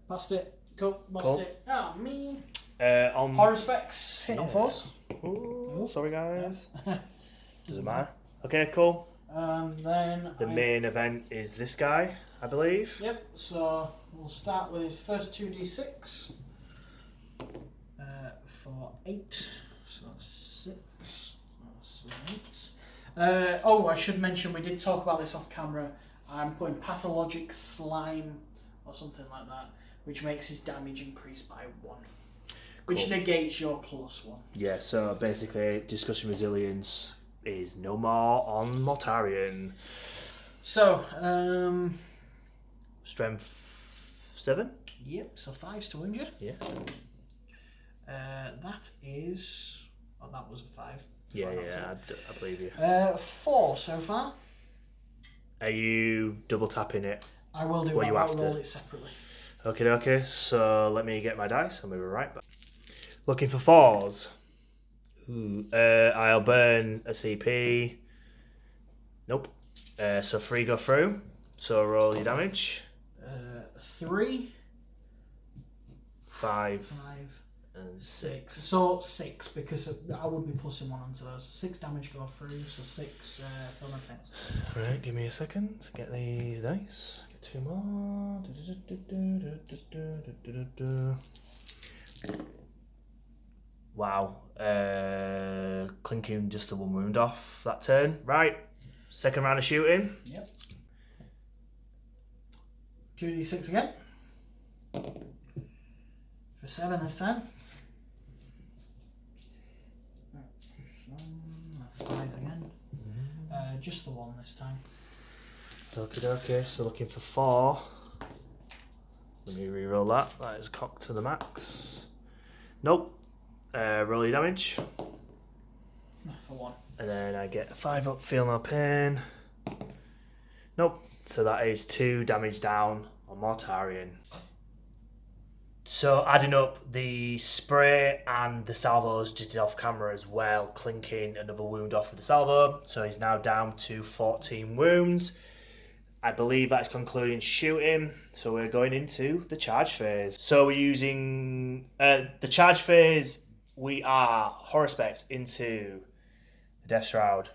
Bust it. Cool. Bust Cool. it. Oh, me. On Horror specs. Hit on 4s. Ooh, sorry guys. Doesn't matter. Okay, cool. And then The main event is this guy, I believe. Yep. So we'll start with his first 2d6 for 8. So 6. So 8. Oh, I should mention we did talk about this off camera. I'm putting pathologic slime or something like that, which makes his damage increase by 1. Which negates your +1. Yeah, so basically discussion resilience is no more on Mortarion. So, Strength 7? yep, so 5s to wound you. Yeah. That is... Oh, that was a 5. Yeah, I believe you. 4 so far. Are you double tapping it? I will do. What you I'll after? roll it separately. Okay, so let me get my dice and we'll be right back. Looking for 4s. I'll burn a CP. Nope. So 3 go through. So roll your damage. 3, 5 5, and 6. 6. So 6 because I would be plussing 1 onto those. 6 damage go through. So 6 for my points. Right, give me a second to get these dice. Get 2 more. Wow. Clinking just the 1 wound off that turn. Right. Second round of shooting. Yep. 2d6 again. For 7 this time. 5 again. Just the 1 this time. Okay, so looking for 4. Let me re-roll that. That is cocked to the max. Nope. Roll your damage. For 1. And then I get a 5 up, feel no pain. Nope. So that is 2 damage down on Mortarion. So adding up the spray and the salvos just did off camera as well, clinking another wound off with the salvo. So he's now down to 14 wounds. I believe that's concluding shooting. So we're going into the charge phase. So we're using the charge phase. We are horror specs into the Death Shroud,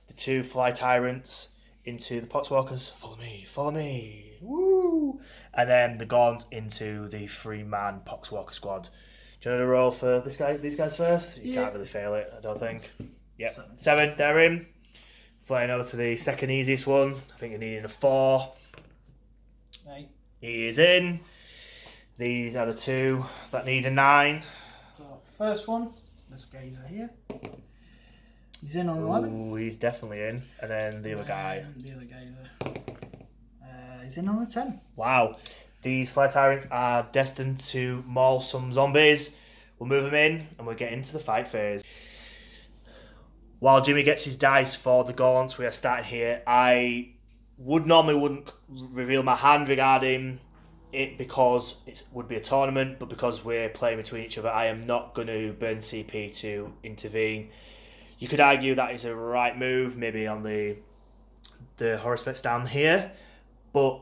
the 2 Fly Tyrants into the Poxwalkers. Follow me, woo! And then the Gaunts into the 3-man Poxwalker squad. Do you want to roll for these guys first? You can't really fail it, I don't think. Yep, 7, they're in. Flying over to the second easiest one. I think you're needing a 4. 8. He is in. These are the 2 that need a 9. So first one, this guy's here. He's in on 11. Ooh, he's definitely in. And then the other guy. The other guy there. He's in on a 10. Wow. These Fly Tyrants are destined to maul some zombies. We'll move them in and we'll get into the fight phase. While Jimmy gets his dice for the Gaunts, we are starting here. I wouldn't reveal my hand regarding it because it would be a tournament, but because we're playing between each other, I am not going to burn CP to intervene. You could argue that is a right move, maybe on the horror specs down here, but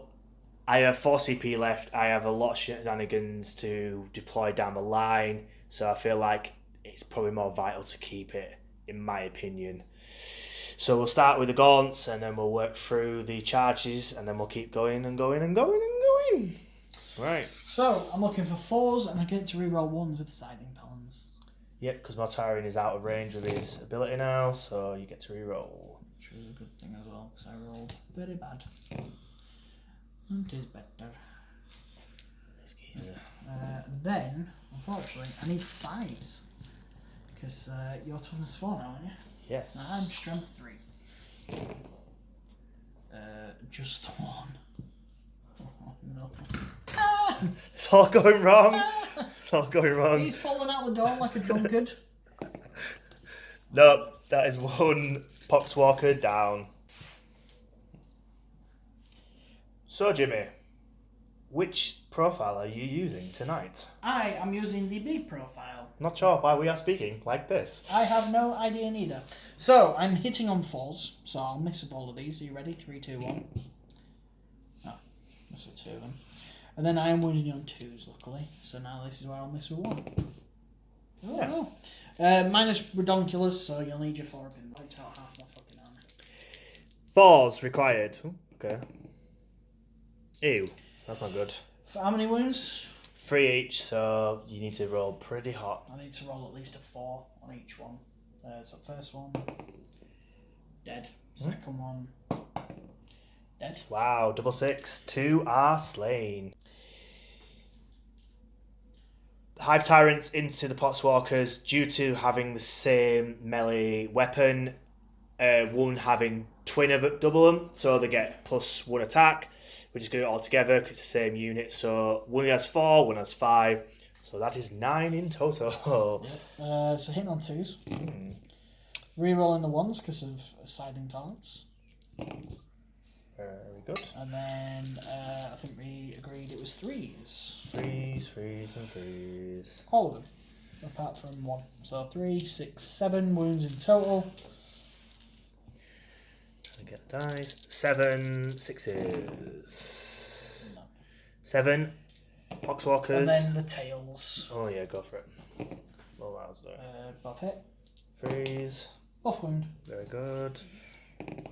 I have 4 CP left. I have a lot of shenanigans to deploy down the line, so I feel like it's probably more vital to keep it, in my opinion. So we'll start with the Gaunts, and then we'll work through the charges, and then we'll keep going and going and going and going. Right. So I'm looking for 4s, and I get to reroll 1s with Scything Talons. Yep, because Mortarion is out of range with his ability now, so you get to reroll. Which is a good thing as well, because I rolled very bad. It is better. Then Unfortunately, I need 5s. Because you're toughness 4 now, aren't you? Yes. I'm strength 3. Just the 1. Oh no. It's all going wrong. It's all going wrong. He's falling out the door like a drunkard. No, that is 1 Poxwalker down. So, Jimmy, which profile are you using tonight? I am using the B profile. Not sure why we are speaking like this. I have no idea neither. So, I'm hitting on 4s, so I'll miss up all of these. Are you ready? 3, 2, 1. Oh, miss with 2 of them. And then I am winning on 2s, luckily. So now this is where I'll miss with 1. Oh, Yeah. no. Minus redonkulous, so you'll need your 4 pin. Wiped out half my fucking army. 4s required. Ooh, okay. Ew, that's not good. For how many wounds? 3 each, so you need to roll pretty hot. I need to roll at least a 4 on each one. So first one, dead. Second one, dead. Wow, 666. 2 are slain. Hive Tyrants into the Poxwalkers due to having the same melee weapon. One having twin of double them, so they get +1 attack. We're just going to do it all together because it's the same unit. So one has 4, one has 5. So that is 9 in total. So hitting on 2s. Rerolling the 1s because of siding talents. Very good. And then I think we agreed it was 3s. 3s, and 3s. All of them, apart from 1. So 3, 6, 7 wounds in total. Trying to get the dice. 7 6s. No. 7 Poxwalkers. And then the tails. Oh yeah, go for it. Well, that was there. Both hit. 3s. Both wound. Very good. 2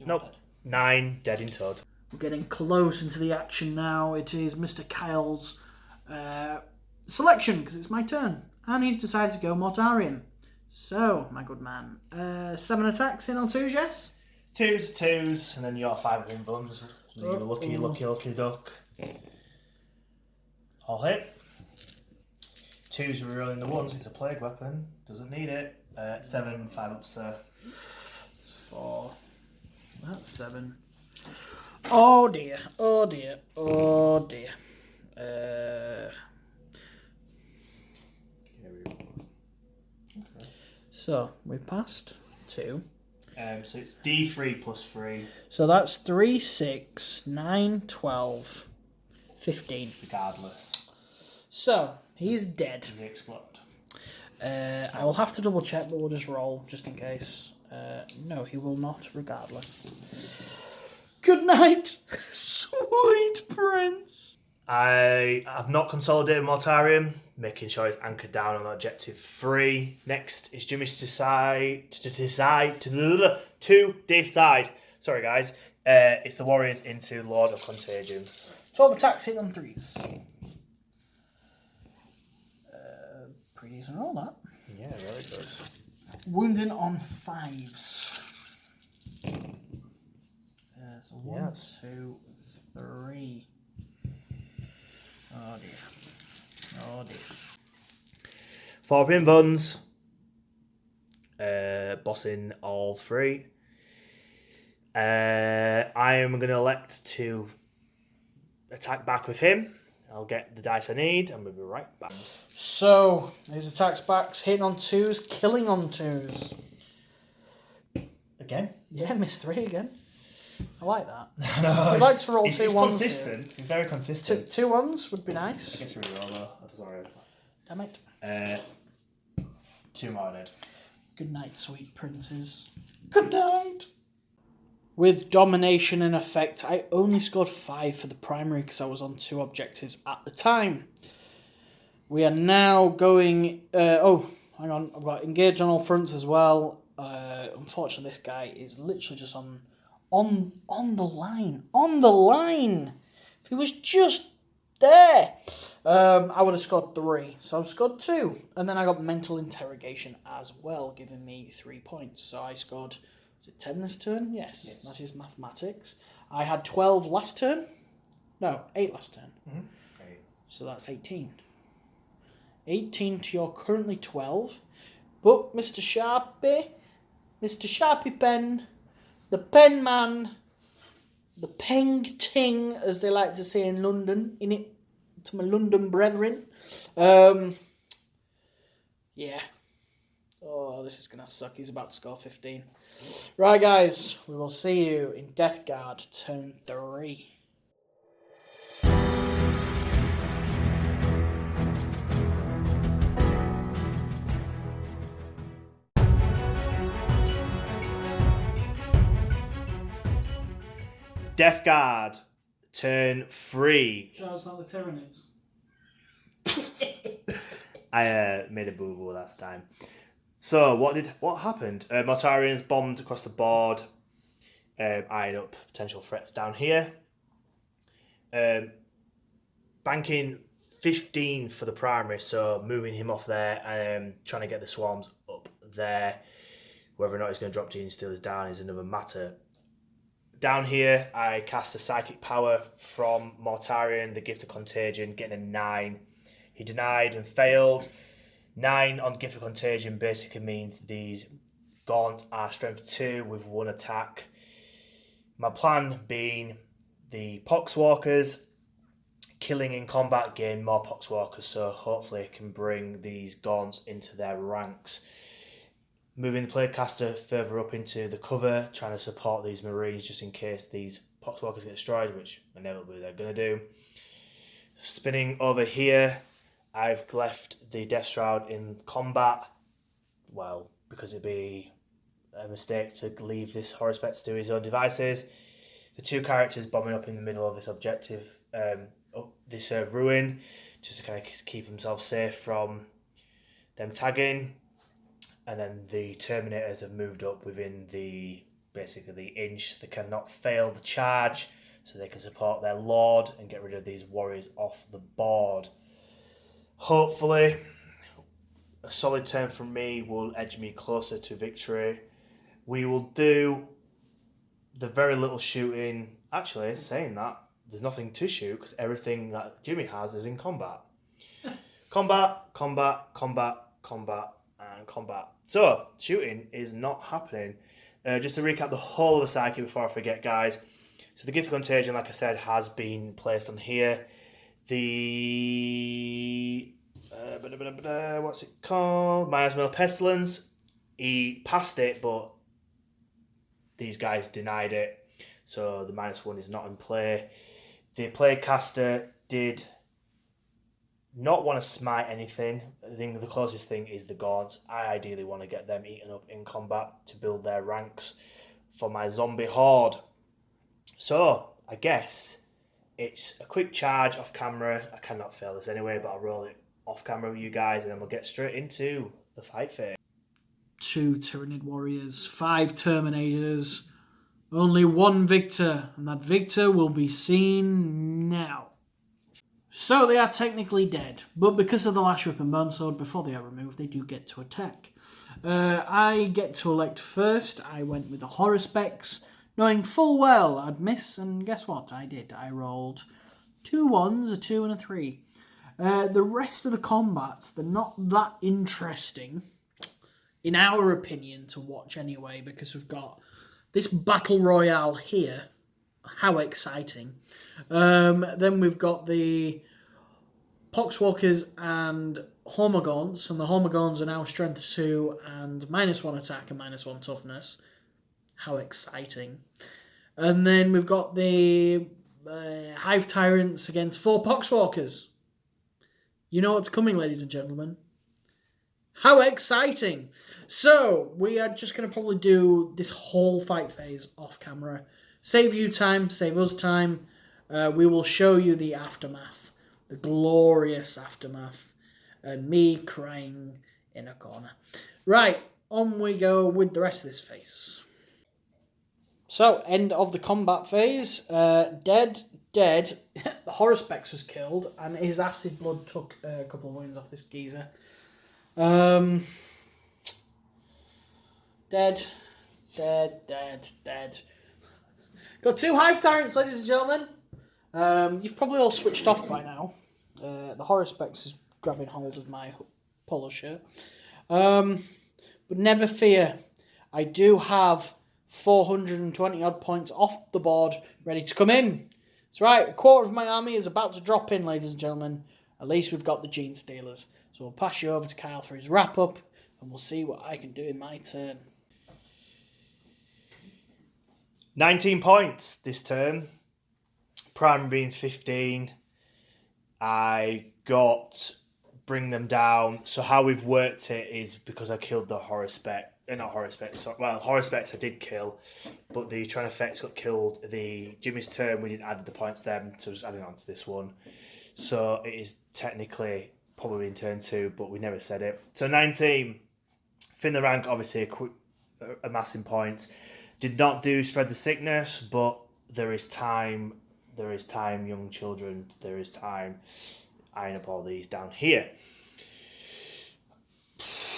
Nope. dead. 9 dead in total. We're getting close into the action now. It is Mr. Kyle's selection because it's my turn. And he's decided to go Mortarion. So, my good man. 7 attacks in on 2s, yes? 2s, and then you got 5 win buns. You lucky duck. All hit. 2s rerolling the 1s. It's a plague weapon. Doesn't need it. 7, 5 up, sir. It's 4. That's 7. Oh dear. Oh dear. Oh dear. So, we passed 2. So it's D3 plus 3. So that's 3, 6, 9, 12, 15. Regardless. So, he's dead. Does he explode? I will have to double check, but we'll just roll just in case. No, he will not, regardless. Good night, sweet prince. I have not consolidated Mortarion, making sure he's anchored down on objective 3. Next is Jimmy's to decide. Sorry, guys. It's the Warriors into Lord of Contagion. 12 attacks hit on 3s. Pretty decent roll, that. Yeah, very good. Wounding on 5s. So 1, 2, 3. Oh dear. Oh dear. 4 pin buns. Bossing all 3. I am going to elect to attack back with him. I'll get the dice I need and we'll be right back. So, his attacks backs, hitting on 2s, killing on 2s. Again? Yeah, miss 3 again. I like that. No, I'd like to roll 2 he's 1s. consistent. He's very consistent. 2 1s would be nice. I get to reroll though. That does alright. Damn it. 2 more dead. Good night, sweet princes. Good night. With domination in effect, I only scored 5 for the primary because I was on 2 objectives at the time. We are now going... hang on. I've got engage on all fronts as well. Unfortunately, this guy is literally just on the line. On the line! If he was just there, I would have scored 3. So I've scored 2. And then I got mental interrogation as well, giving me 3 points. So I scored... Is it 10 this turn? Yes. That is mathematics. I had 12 last turn. No, 8 last turn. 8. So that's 18. 18 to your currently 12. But Mr. Sharpie Pen, the Pen Man, the Peng Ting, as they like to say in London, in it, to my London brethren. Yeah. Oh, this is going to suck. He's about to score 15. Right, guys. We will see you in Death Guard turn 3. Death Guard, turn 3. Charles, not the Tyranids. I made a boo-boo last time. So what happened? Mortarions bombed across the board, eyeing up potential threats down here. Banking 15 for the primary, so moving him off there and trying to get the swarms up there. Whether or not he's going to drop Gene Stealers down is another matter. Down here, I cast a Psychic Power from Mortarion, the Gift of Contagion, getting a 9. He denied and failed. 9 on Gift of Contagion basically means these Gaunt are Strength 2 with 1 attack. My plan being the Poxwalkers, killing in combat, gain more Poxwalkers, so hopefully I can bring these Gaunts into their ranks. Moving the Plaguecaster further up into the cover, trying to support these Marines just in case these Poxwalkers get destroyed, which inevitably they're going to do. Spinning over here, I've left the Death Shroud in combat. Well, because it'd be a mistake to leave this Horrorspec to do his own devices. The 2 characters bombing up in the middle of this objective, this ruin, just to kind of keep himself safe from them tagging. And then the Terminators have moved up within basically the inch. They cannot fail the charge, so they can support their Lord and get rid of these warriors off the board. Hopefully, a solid turn from me will edge me closer to victory. We will do the very little shooting. Actually, saying that, there's nothing to shoot because everything that Jimmy has is in combat. Combat, and combat. So, shooting is not happening. Just to recap the whole of the Psyche before I forget, guys. So the Gift of Contagion, like I said, has been placed on here. The... what's it called? Miasmal Pestilence. He passed it, but these guys denied it. So the -1 is not in play. The Plaguecaster did not want to smite anything. I think the closest thing is the Gaunts. I ideally want to get them eaten up in combat to build their ranks for my zombie horde. So, I guess it's a quick charge off camera. I cannot fail this anyway, but I'll roll it off camera with you guys and then we'll get straight into the fight phase. 2 Tyranid warriors, 5 Terminators, only 1 victor, and that victor will be seen now. So they are technically dead, but because of the Lash Rip and Bone Sword, before they are removed, they do get to attack. I get to elect first. I went with the Horror-Specs, knowing full well I'd miss, and guess what? I did. I rolled 2 1s, a 2 and a 3. The rest of the combats, they're not that interesting, in our opinion, to watch anyway, because we've got this Battle Royale here. How exciting. Then we've got the Poxwalkers and Hormagaunts, and the Hormagaunts are now Strength 2 and -1 attack and -1 toughness. How exciting. And then we've got the Hive Tyrants against 4 Poxwalkers. You know what's coming, ladies and gentlemen. How exciting. So, we are just going to probably do this whole fight phase off camera. Save you time, save us time. We will show you the aftermath, the glorious aftermath, and me crying in a corner. Right, on we go with the rest of this phase. So, end of the combat phase. Dead. The Horror-Specs was killed, and his acid blood took a couple of wounds off this geezer. Dead. Got 2 Hive Tyrants, ladies and gentlemen. You've probably all switched off by now. The Horror-Specs is grabbing hold of my polo shirt. But never fear, I do have 420 odd points off the board ready to come in. That's right, a quarter of my army is about to drop in, ladies and gentlemen. At least we've got the Gene Stealers. So we'll pass you over to Kyle for his wrap up, and we'll see what I can do in my turn. 19 points this turn. Prime being 15. I got bring them down. So how we've worked it is because I killed the Horror-Spec. Not Horror-Spec, sorry. Well, Horror-Specs I did kill, but the Tran Effects got killed. The Jimmy's turn, we didn't add the points then, so just adding on to this one. So it is technically probably in turn 2, but we never said it. So 19. Fin the rank, obviously a quick amassing points. Did not do spread the sickness, but there is time. There is time, young children. There is time. Eyeing up all these down here.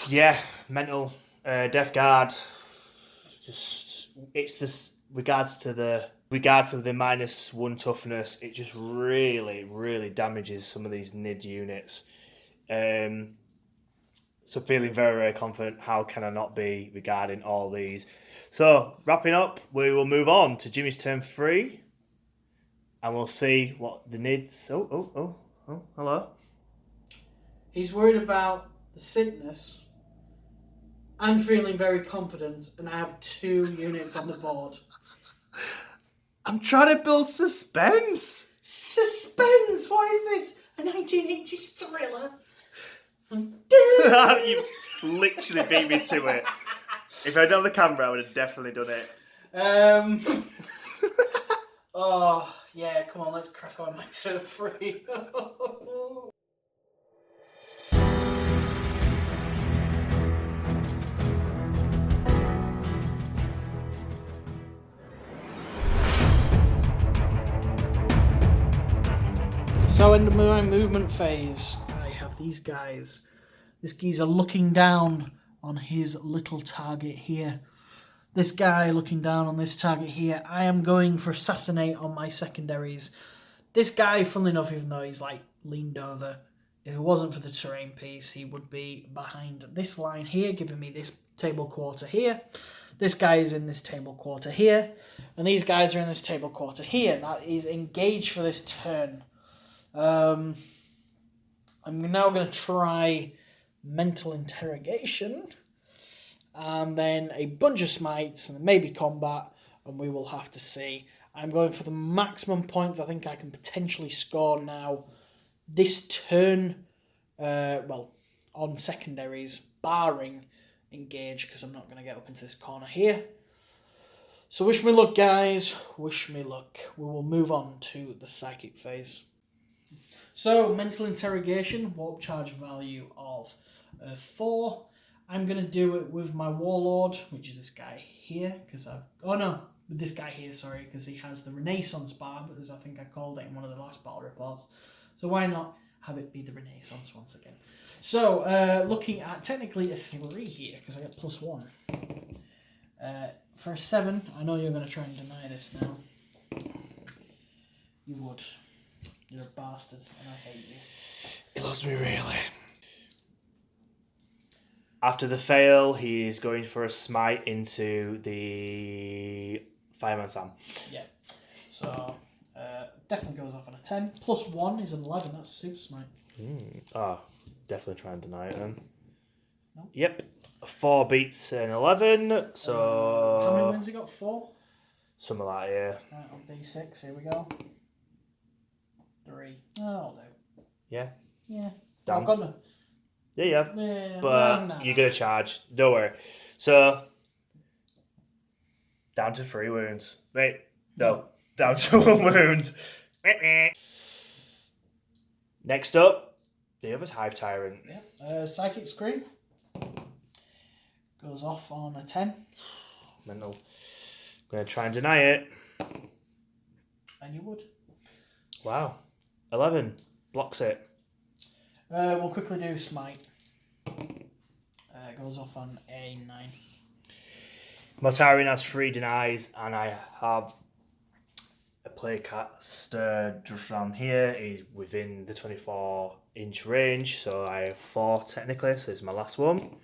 Yeah, mental, death guard. Just it's this regards to the -1 toughness. It just really damages some of these NID units. So feeling very confident. How can I not be regarding all these? So wrapping up, we will move on to Jimmy's turn 3. And we'll see what the NIDs... Oh, hello. He's worried about the sickness. I'm feeling very confident, and I have 2 units on the board. I'm trying to build suspense. Suspense? What is this? A 1980s thriller? You literally beat me to it. If I'd done the camera, I would have definitely done it. Oh, yeah, come on, let's crack on my turn 3. So in my movement phase, I have these guys. This geezer looking down on his little target here. This guy looking down on this target here. I am going for assassinate on my secondaries. This guy, funnily enough, even though he's like leaned over, if it wasn't for the terrain piece, he would be behind this line here, giving me this table quarter here. This guy is in this table quarter here. And these guys are in this table quarter here. That is engaged for this turn. I'm now going to try mental interrogation, and then a bunch of smites, and maybe combat, and we will have to see. I'm going for the maximum points I think I can potentially score now this turn, on secondaries, barring engage, because I'm not going to get up into this corner here. So wish me luck, guys. Wish me luck. We will move on to the psychic phase. So, mental interrogation, warp charge value of 4. I'm going to do it with my warlord, which is this guy here, because with this guy here, sorry, because he has the Renaissance barb, as I think I called it in one of the last battle reports. So why not have it be the Renaissance once again? So, looking at technically a 3 here, because I get +1. For a 7, I know you're going to try and deny this now. You would. You're a bastard, and I hate you. It loves me really. After the fail, he is going for a smite into the Fireman Sam. Yeah. So, definitely goes off on a 10. +1 is an 11. That's super smite. Definitely try and deny it then. No. Yep. 4 beats an 11. So. How many wins he got? 4? Something like that, yeah. Right, on D6, here we go. 3. Oh, I'll do. Yeah. Yeah. Dance. I've got no. Yeah. Yeah, But no. you're going to charge. Don't worry. So. Down to 3 wounds. Wait. No. Down to 1 wound. Next up, the other's Hive Tyrant. Yeah. Psychic Scream. Goes off on a 10. Mental. Going to try and deny it. And you would. Wow. 11. Blocks it. We'll quickly do Smite. Goes off on a 9. Mortarion has 3 denies, and I have a Plaguecaster just around here. He's within the 24 inch range, so I have 4 technically, so this is my last one.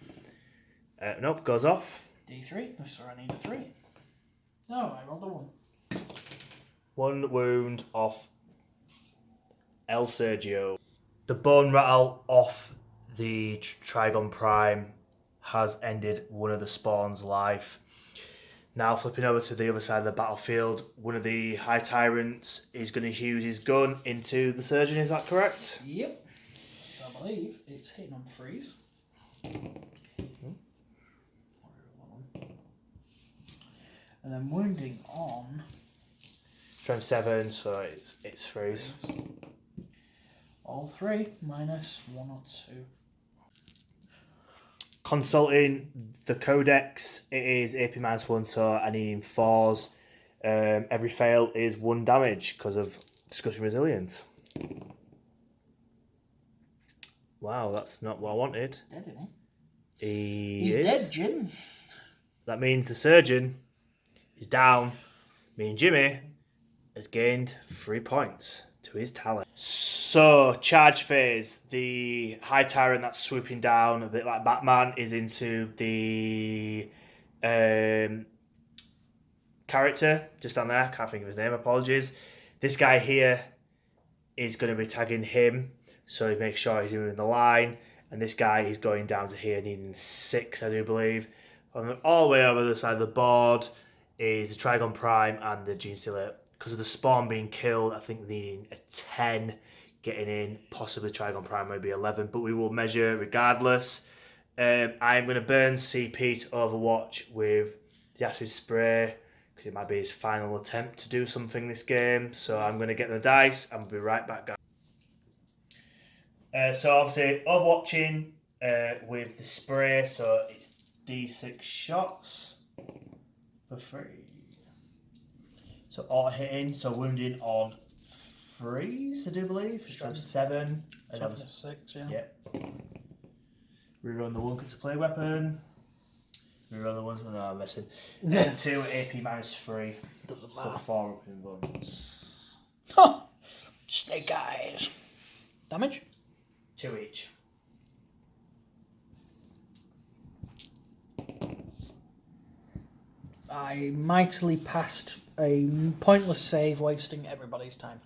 Nope, goes off. D3, so I need a 3. No, I rolled a 1. 1 wound off El Sergio. The bone rattle off the Trigon Prime has ended one of the spawn's life. Now flipping over to the other side of the battlefield, one of the High Tyrants is going to use his gun into the Surgeon, is that correct? Yep. So I believe it's hitting on 3s. And then wounding on... Strength 7, so it's 3s. All 3, minus 1 or 2. Consulting the codex, it is AP -1, so I need 4s. Every fail is 1 damage because of discussion resilience. Wow, that's not what I wanted. Dead, isn't he? He's dead, Jim. That means the surgeon is down. Me and Jimmy has gained 3 points to his talent. So, charge phase. The High Tyrant that's swooping down, a bit like Batman, is into the character just down there. Can't think of his name, apologies. This guy here is going to be tagging him, so he makes sure he's in the line. And this guy is going down to here, needing 6, I do believe. All the way over the side of the board is the Trigon Prime and the Gene Stealer. Because of the spawn being killed, I think needing a 10 getting in, possibly Trigon Prime maybe 11, but we will measure regardless. I am going to burn CP to Overwatch with the acid spray, because it might be his final attempt to do something this game. So I'm going to get the dice and we'll be right back, guys. So obviously Overwatching with the spray, so it's D6 shots for free. So auto hitting, so wounding on 3s, I do believe. So 7. Toughness 6, yeah. Yeah. Rerun the 1 because it's a play weapon. Rerun the 1, no, I'm missing. Yeah. 2 AP -3. Doesn't So matter. 4 up in ones. Huh. Snake eyes. Damage? 2 each. I mightily passed a pointless save, wasting everybody's time.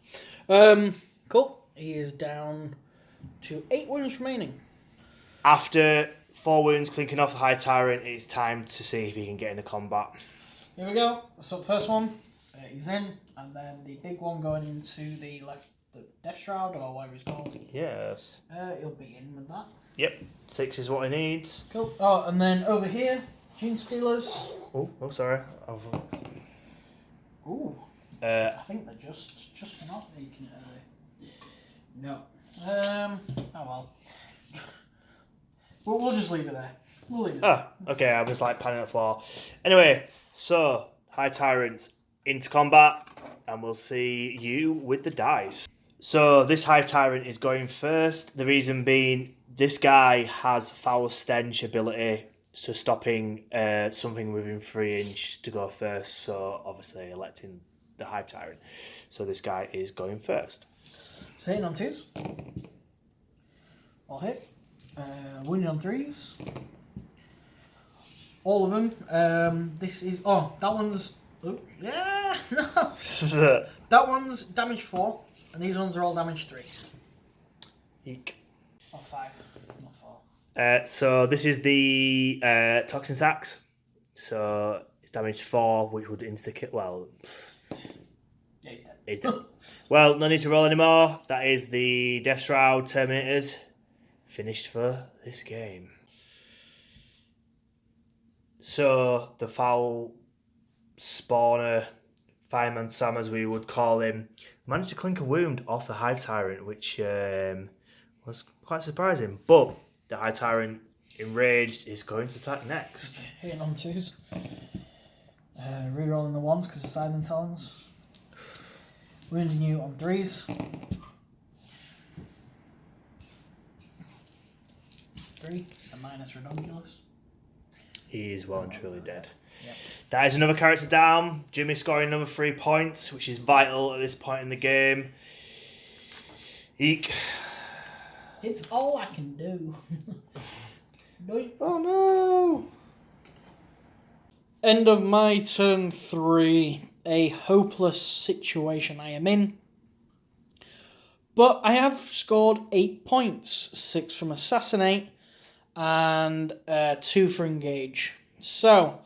Cool. He is down to 8 wounds remaining. After 4 wounds clinking off the High Tyrant, it's time to see if he can get into combat. Here we go. So first one, he's in, and then the big one going into the left, the Death Shroud, or whatever it's called. Yes. He'll be in with that. Yep. 6 is what he needs. Cool. Oh, and then over here, Gene Stealers. Oh, sorry. Ooh. I think they're just not making it, are they? No. Oh well. We'll just leave it there. We'll leave it there. Okay, I was like panning on the floor. Anyway, so High Tyrant into combat, and we'll see you with the dice. So this Hive Tyrant is going first. The reason being, this guy has Foul Stench ability, so stopping something within 3 inch to go first. So obviously electing the Hive Tyrant. So this guy is going first. So hitting on 2s. I'll hit. Wounding on 3s. All of them. This is... Oh, that one's... Oh, yeah, no. That one's damage 4, and these ones are all damage 3. Eek. Or 5, not 4. So this is the Toxin Sax. So it's damage 4, which would insta-kill... Well... Yeah, he's dead. He's dead. Well, no need to roll anymore. That is the Death Shroud Terminators. Finished for this game. So the foul spawner, Fireman Sam as we would call him, managed to clink a wound off the Hive Tyrant, which was quite surprising. But the Hive Tyrant, enraged, is going to attack next. Hitting on 2s. Rerolling the 1s because of Silent Talons. Wounding you on 3s. 3, a minus Redonkulus. He is well and truly dead. Yep. That is another character down. Jimmy scoring another 3 points, which is vital at this point in the game. Eek. It's all I can do. Oh no! End of my turn 3. A hopeless situation I am in. But I have scored 8 points. 6 from Assassinate and 2 for Engage. So,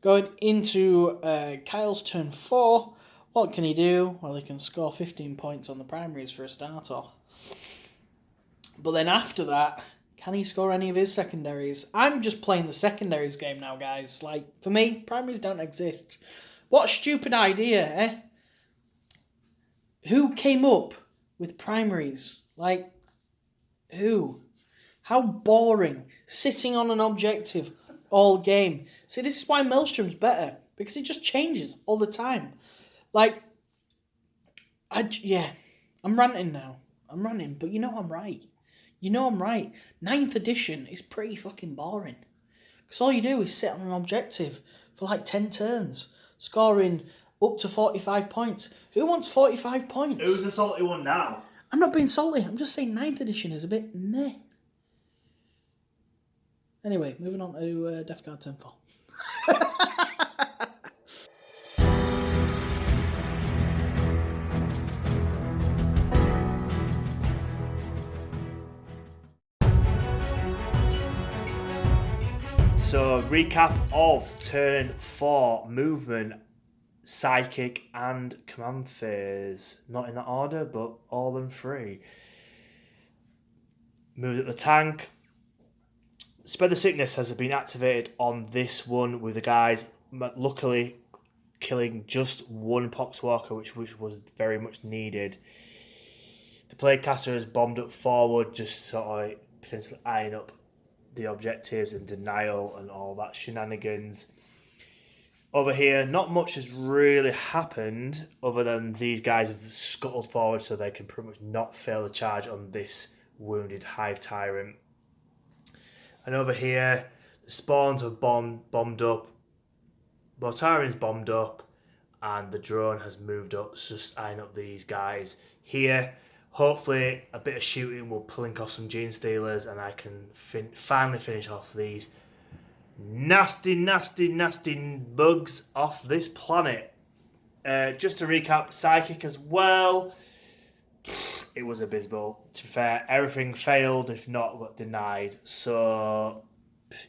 going into Kyle's turn 4, what can he do? Well, he can score 15 points on the primaries for a start off. But then after that, can he score any of his secondaries? I'm just playing the secondaries game now, guys. Like, for me, primaries don't exist. What a stupid idea, eh? Who came up with primaries? Like, who? How boring. Sitting on an objective all game. See, this is why Maelstrom's better. Because it just changes all the time. Like, I'm ranting now. I'm ranting, but you know I'm right. You know I'm right. 9th edition is pretty fucking boring. Because all you do is sit on an objective for like 10 turns, scoring up to 45 points. Who wants 45 points? Who's the salty one now? I'm not being salty. I'm just saying 9th edition is a bit meh. Anyway, moving on to Death Guard turn 4. So, recap of turn 4 movement, psychic and command phase. Not in that order, but all them three. Moved up the tank. Spread the Sickness has been activated on this one with the guys luckily killing just one Poxwalker, which was very much needed. The Plaguecaster has bombed up forward, just sort of potentially eyeing up the objectives and denial and all that shenanigans. Over here, not much has really happened other than these guys have scuttled forward so they can pretty much not fail the charge on this wounded Hive Tyrant. And over here, the spawns have bombed up, Mortarion's bombed up, and the drone has moved up, just eyeing up these guys here. Hopefully, a bit of shooting will plink off some Gene Stealers, and I can finally finish off these nasty bugs off this planet. Just to recap, Psychic as well. It was abysmal. To be fair, everything failed, if not got denied. So,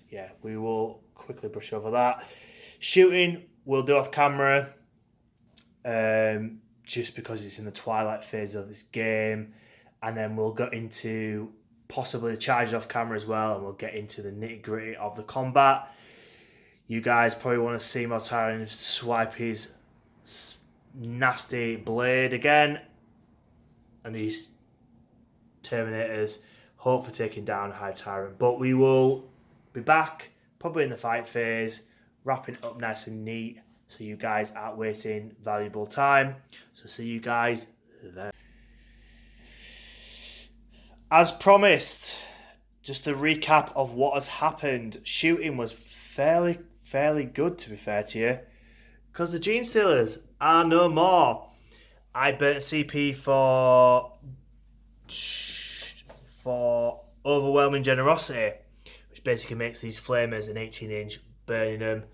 yeah, we will quickly brush over that. Shooting, we'll do off camera. Just because it's in the twilight phase of this game, and then we'll go into possibly the charge off camera as well, and we'll get into the nitty gritty of the combat. You guys probably want to see Mortarion swipe his nasty blade again, and these Terminators hope for taking down Hive Tyrant. But we will be back probably in the fight phase, wrapping up nice and neat, so you guys aren't wasting valuable time. So see you guys there. As promised, just a recap of what has happened. Shooting was fairly good, to be fair to you, because the Gene Stealers are no more. I burnt CP for Overwhelming Generosity, which basically makes these flamers an 18-inch, burning them.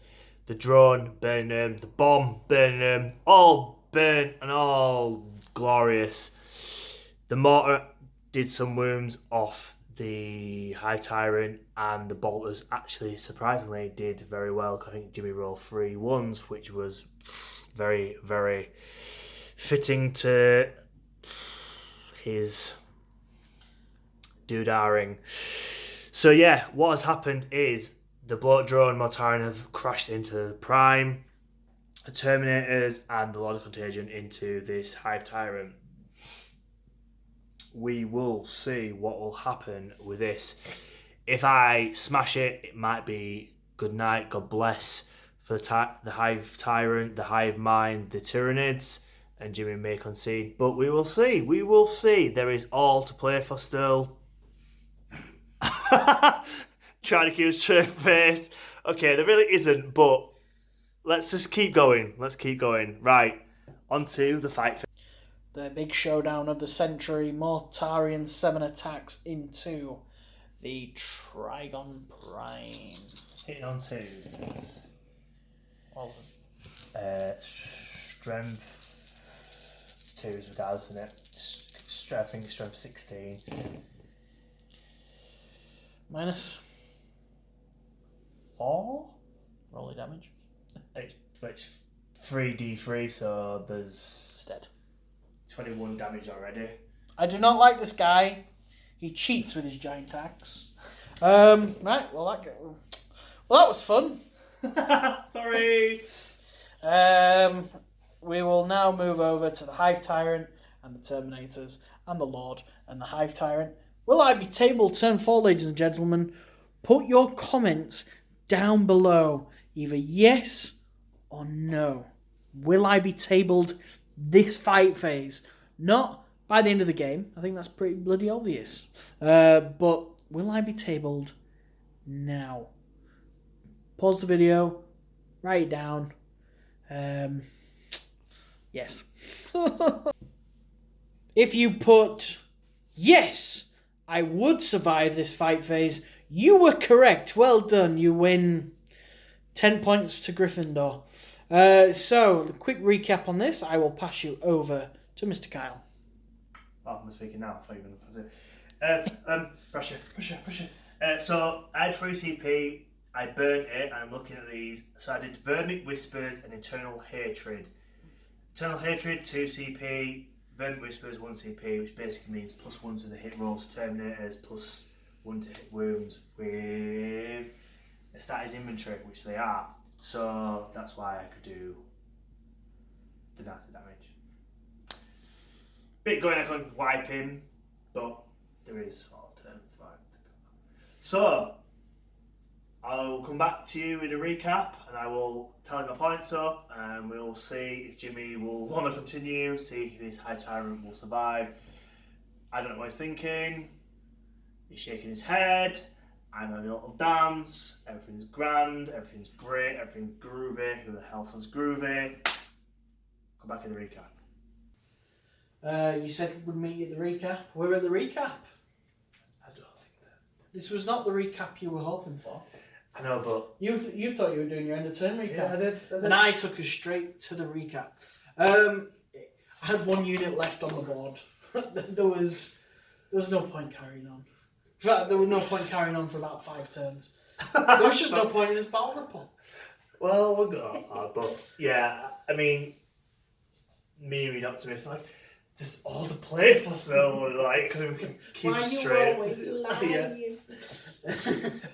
The drone, burning them. The bomb, burning them. All burnt and all glorious. The mortar did some wounds off the Hive Tyrant, and the bolters actually, surprisingly, did very well. I think Jimmy rolled 3 ones, which was very, very fitting to his doodaring. So yeah, what has happened is the bloat drone Mortarion have crashed into Prime, the Terminators, and the Lord of Contagion into this Hive Tyrant. We will see what will happen with this. If I smash it, it might be good night, God bless for the Hive Tyrant, the Hive Mind, the Tyranids, and Jimmy may concede. But we will see. We will see. There is all to play for still. Trying to keep a straight face. Okay, there really isn't, but let's just keep going. Let's keep going. Right, on to the fight. the big showdown of the century. Mortarion 7 attacks into the Trigon Prime. Hitting on 2s. All of them. Strength 2s regardless, isn't it? I think strength 16. Minus Four? roll damage. It's 3d3, so there's Instead. 21 damage already. I do not like this guy. He cheats with his giant axe. Right, well that was fun. Sorry. We will now move over to the Hive Tyrant and the Terminators and the Lord and the Hive Tyrant. Will I be tabled turn 4, ladies and gentlemen? Put your comments down below. Either yes or no. Will I be tabled this fight phase? Not by the end of the game. I think that's pretty bloody obvious. But will I be tabled now? Pause the video. Write it down. Yes. If you put yes, I would survive this fight phase, you were correct. Well done. You win 10 points to Gryffindor. So, a quick recap on this. I will pass you over to Mr. Kyle. Oh, I'm speaking now. I thought you were going to pause it. Pressure. So, I had 3 CP. I burnt it. I'm looking at these. So, I did Vermic Whispers and Eternal Hatred. Eternal Hatred, 2 CP. Vermic Whispers, 1 CP, which basically means +1 to the hit rolls for Terminators, +1 to hit wounds with a status inventory, which they are. So that's why I could do the nasty damage. Bit going, I couldn't wipe him, but there is alternate fight to go. So I'll come back to you with a recap, and I will tally my points up, and we'll see if Jimmy will want to continue, see if his High Tyrant will survive. I don't know what he's thinking. He's shaking his head. I'm having a little dance. Everything's grand. Everything's great. Everything's groovy. Who the hell says groovy? Come back in the recap. You said we'd meet you at the recap. We're at the recap. I don't think that. This was not the recap you were hoping for. I know, but You thought you were doing your end of turn recap. yeah, I did. And I took us straight to the recap. I had 1 unit left on the board. there was no point carrying on. In fact, there was no point carrying on for about 5 turns. There was just no point in this battle ripple. Well, we'll go that far, but yeah, I mean, me and Optimist, like, just all the play for still, like, because we can keep Why straight. you always lying?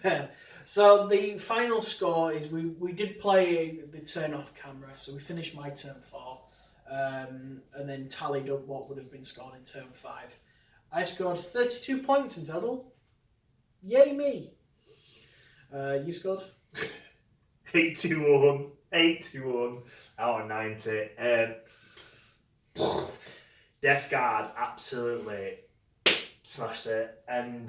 Yeah. So the final score is we did play the turn off camera, so we finished my turn 4, and then tallied up what would have been scored in turn 5. I scored 32 points in total. Yay me! You scored? 8-1 out of 90. Death Guard absolutely smashed it, and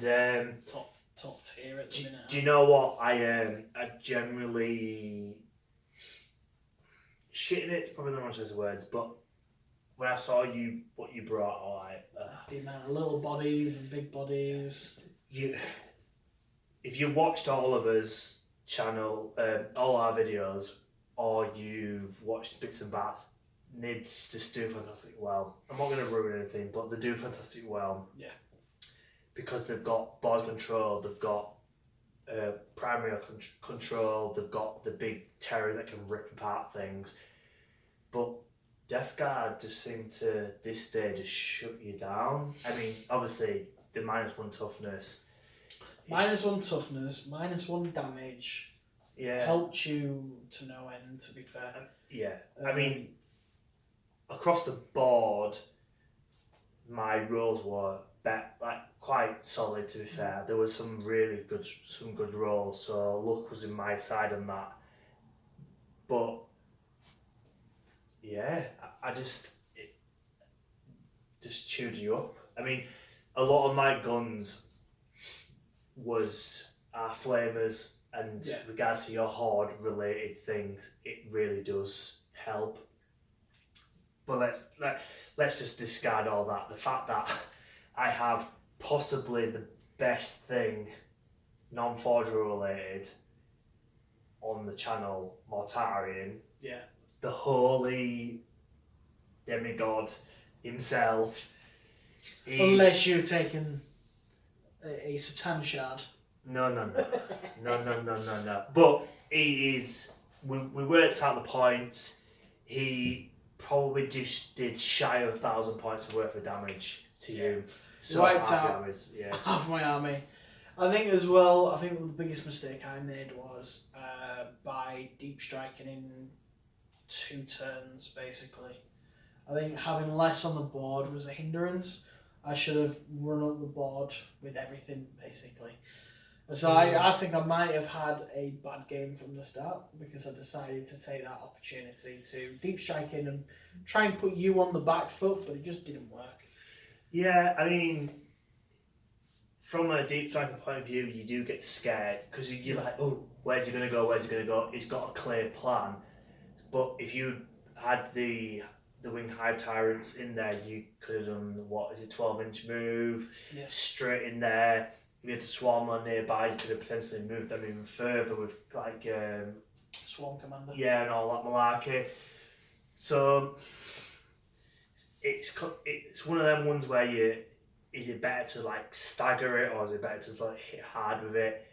Top tier at the minute. do you know what? I generally shitting it's probably the wrong choice of words, but when I saw what you brought, I was like, The amount of little bodies and big bodies. If you watched all of us channel, all our videos, or you've watched bits and bats, Nids just do fantastic well. I'm not going to ruin anything, but they do fantastic well. Yeah. Because they've got board control, they've got primary control, they've got the big terror that can rip apart things. But Death Guard just seem to, this day, just shut you down. I mean, obviously, the -1 toughness. -1 toughness, -1 damage. Yeah. Helped you to no end, to be fair. Yeah. I mean, across the board, my rolls were quite solid, to be fair. There was some really good rolls, so luck was in my side on that. But yeah, I just chewed you up. I mean, a lot of my guns was our flamers, and regards to your horde related things, it really does help. But let's just discard all that. The fact that I have possibly the best thing, non-forger related, on the channel, Mortarion. Yeah. The holy demigod himself. Unless you've taken a Satan shard. No. But he is. We worked out the points. He probably just did shy of 1,000 points worth of damage to you. So Wiped half out the armies, yeah. half my army. I think as well, I think the biggest mistake I made was by deep striking in 2 turns, basically. I think having less on the board was a hindrance. I should have run up the board with everything, basically. So I think I might have had a bad game from the start because I decided to take that opportunity to deep strike in and try and put you on the back foot, but it just didn't work. Yeah, I mean, from a deep striking point of view, you do get scared because you're like, oh, where's he going to go? Where's he going to go? He's got a clear plan. But if you had the winged hive tyrants in there, you could have done, 12-inch move, straight in there. If you had a Swarmlord nearby, you could have potentially moved them even further with like Swarm Commander. Yeah, and all that malarkey. So it's one of them ones where is it better to like stagger it or is it better to like hit hard with it?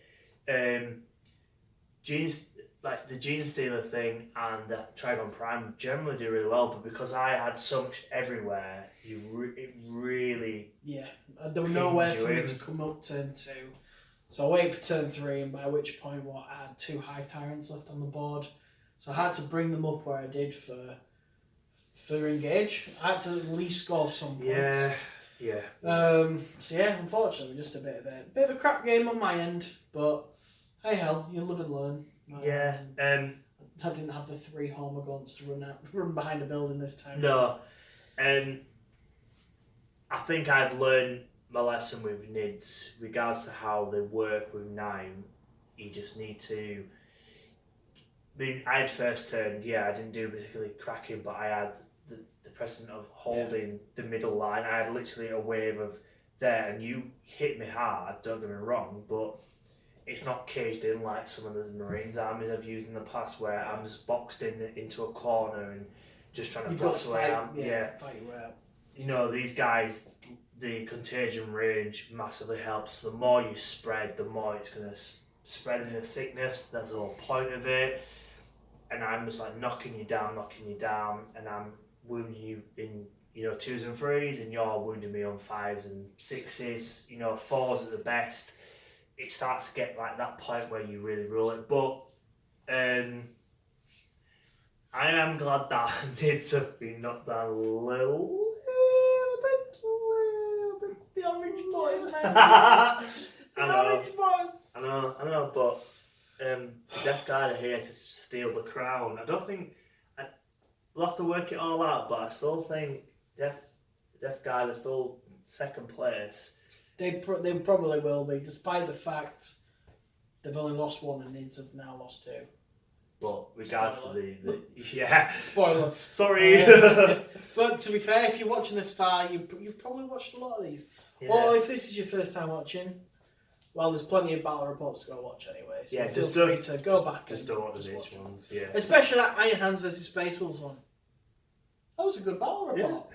Genes like the Gene Stealer thing and the Trigon Prime generally do really well, but because I had so much everywhere, it really there was nowhere for me to come up turn 2, so I waited for turn 3, and by which point I had 2 Hive Tyrants left on the board, so I had to bring them up where I did for engage. I had to at least score some points. So unfortunately, just a bit of a crap game on my end, but hey hell, you live and learn. I didn't have the 3 Homer guns to run behind a building this time. No, I think I'd learned my lesson with NIDs, regards to how they work with 9. You just need to. I mean, I had first turn. I didn't do particularly cracking, but I had the precedent of holding the middle line. I had literally a wave of there, and you hit me hard. Don't get me wrong, but it's not caged in like some of the Marines armies I've used in the past, where I'm just boxed into a corner and just trying to box away. Fight your way out. You know, these guys, the contagion range massively helps. The more you spread, the more it's going to spread in the sickness. That's the whole point of it. And I'm just like knocking you down, and I'm wounding you in 2s and 3s, and you're wounding me on 5s and 6s. 4s at the best. It starts to get like that point where you really rule it. But I am glad that NIDs have been knocked down a little bit. The orange boys, man. Orange boys. I know, but Death Guard are here to steal the crown. I don't think we'll have to work it all out, but I still think Death Guard are still second place. They probably will be, despite the fact they've only lost 1 and NIDs have now lost 2. But regards to the spoiler. Sorry. But to be fair, if you're watching this far, you've probably watched a lot of these. Yeah. Or if this is your first time watching, well, there's plenty of battle reports to go watch anyway. So feel free to go back. Just don't watch these ones. Yeah. Especially that Iron Hands versus Space Wolves one. That was a good battle report.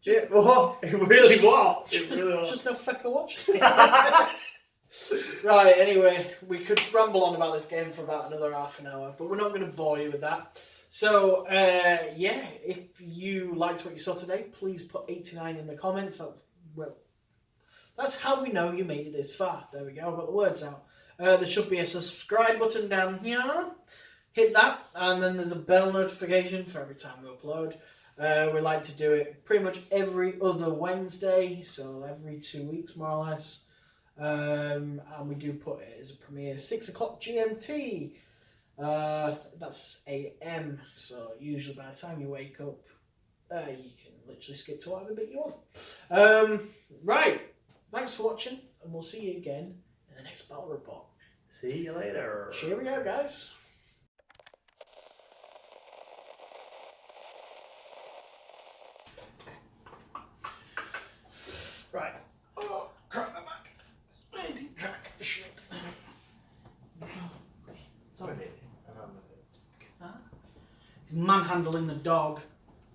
It really was. Just no fecker watched it. Right, anyway, we could ramble on about this game for about another half an hour, but we're not going to bore you with that. So, if you liked what you saw today, please put 89 in the comments. That's how we know you made it this far. There we go, I've got the words out. There should be a subscribe button down here. Hit that, and then there's a bell notification for every time we upload. We like to do it pretty much every other Wednesday, so every 2 weeks more or less. And we do put it as a premiere 6 o'clock GMT. That's AM, so usually by the time you wake up, you can literally skip to whatever bit you want. Right, thanks for watching, and we'll see you again in the next battle report. See you later. Cheerio, guys. Right. Oh, crack my back. I didn't crack the shit. Sorry, baby. He's manhandling the dog.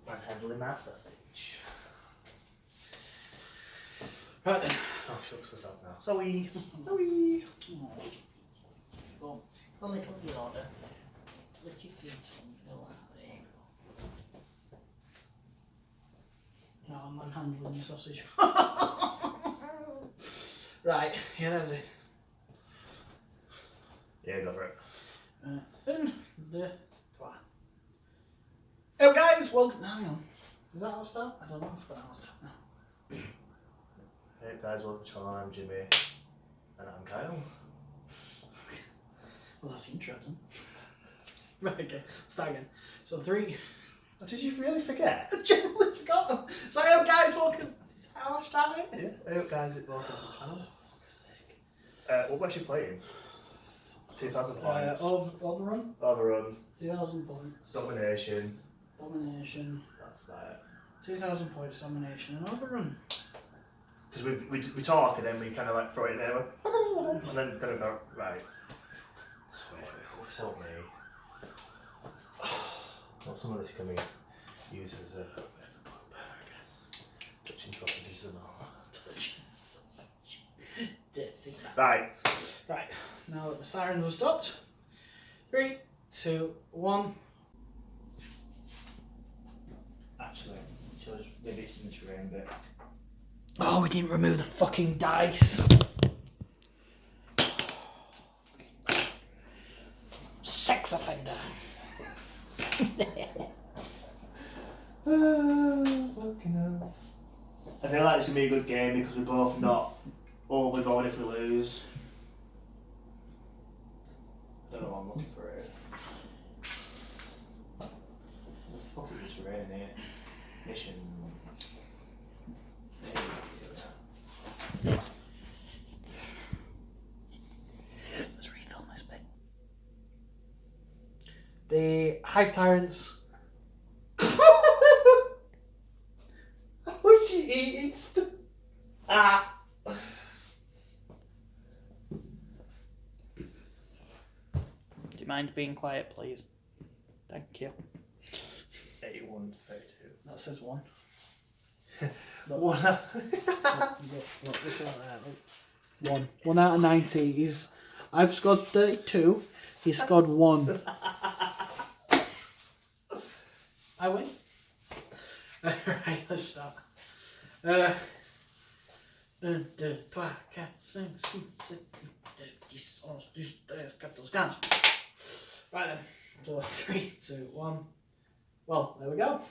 Manhandling my sausage. Right then. Oh, shucks herself now. Sorry. Go. Go a little order. Lift your feet. There you go. No, I'm manhandling the sausage. Right, you ready? Yeah, go for it. In the twat. Hey guys, welcome. Hang on. Is that how I start? I don't know. I forgot how I start now. Hey guys, welcome to the channel. I'm Jimmy. And I'm Kyle. Well, that's interesting. Right, okay. Start again. So 3. Did you really forget? I generally forgot. So hey guys, welcome. Is that how I started? Yeah. Hey guys, welcome to the channel. What was you playing? 2,000 points. Overrun. Overrun. 2,000 points. Domination. Domination. That's that. 2,000 points domination and overrun. Because we talk and then we kind of like throw it in there and then kind of go, right. So me. Well, some of this can be used as a bit of a bugbear, I guess. Touching sausages and all. Touching sausages. Dirty bastard. Right. Right. Now that the sirens have stopped. 3, 2, 1. Actually, shows maybe it's in the terrain bit. Oh, we didn't remove the fucking dice. Sex offender. Fucking hell. I feel like it's gonna be a good game because we're both not overly going if we lose. I don't know what I'm looking for here. What the fuck is this rain in here? Mission. Let's refill this bit. The Hive Tyrants. What's she eating? Ah! Do you mind being quiet, please? Thank you. 81 to 32. That says 1. One. Look at that. 1. 1 out of 90. I've scored 32. He's scored 1. I win. Right, let's start. Got those guns. Right then. So 3, 2, 1. Well, there we go.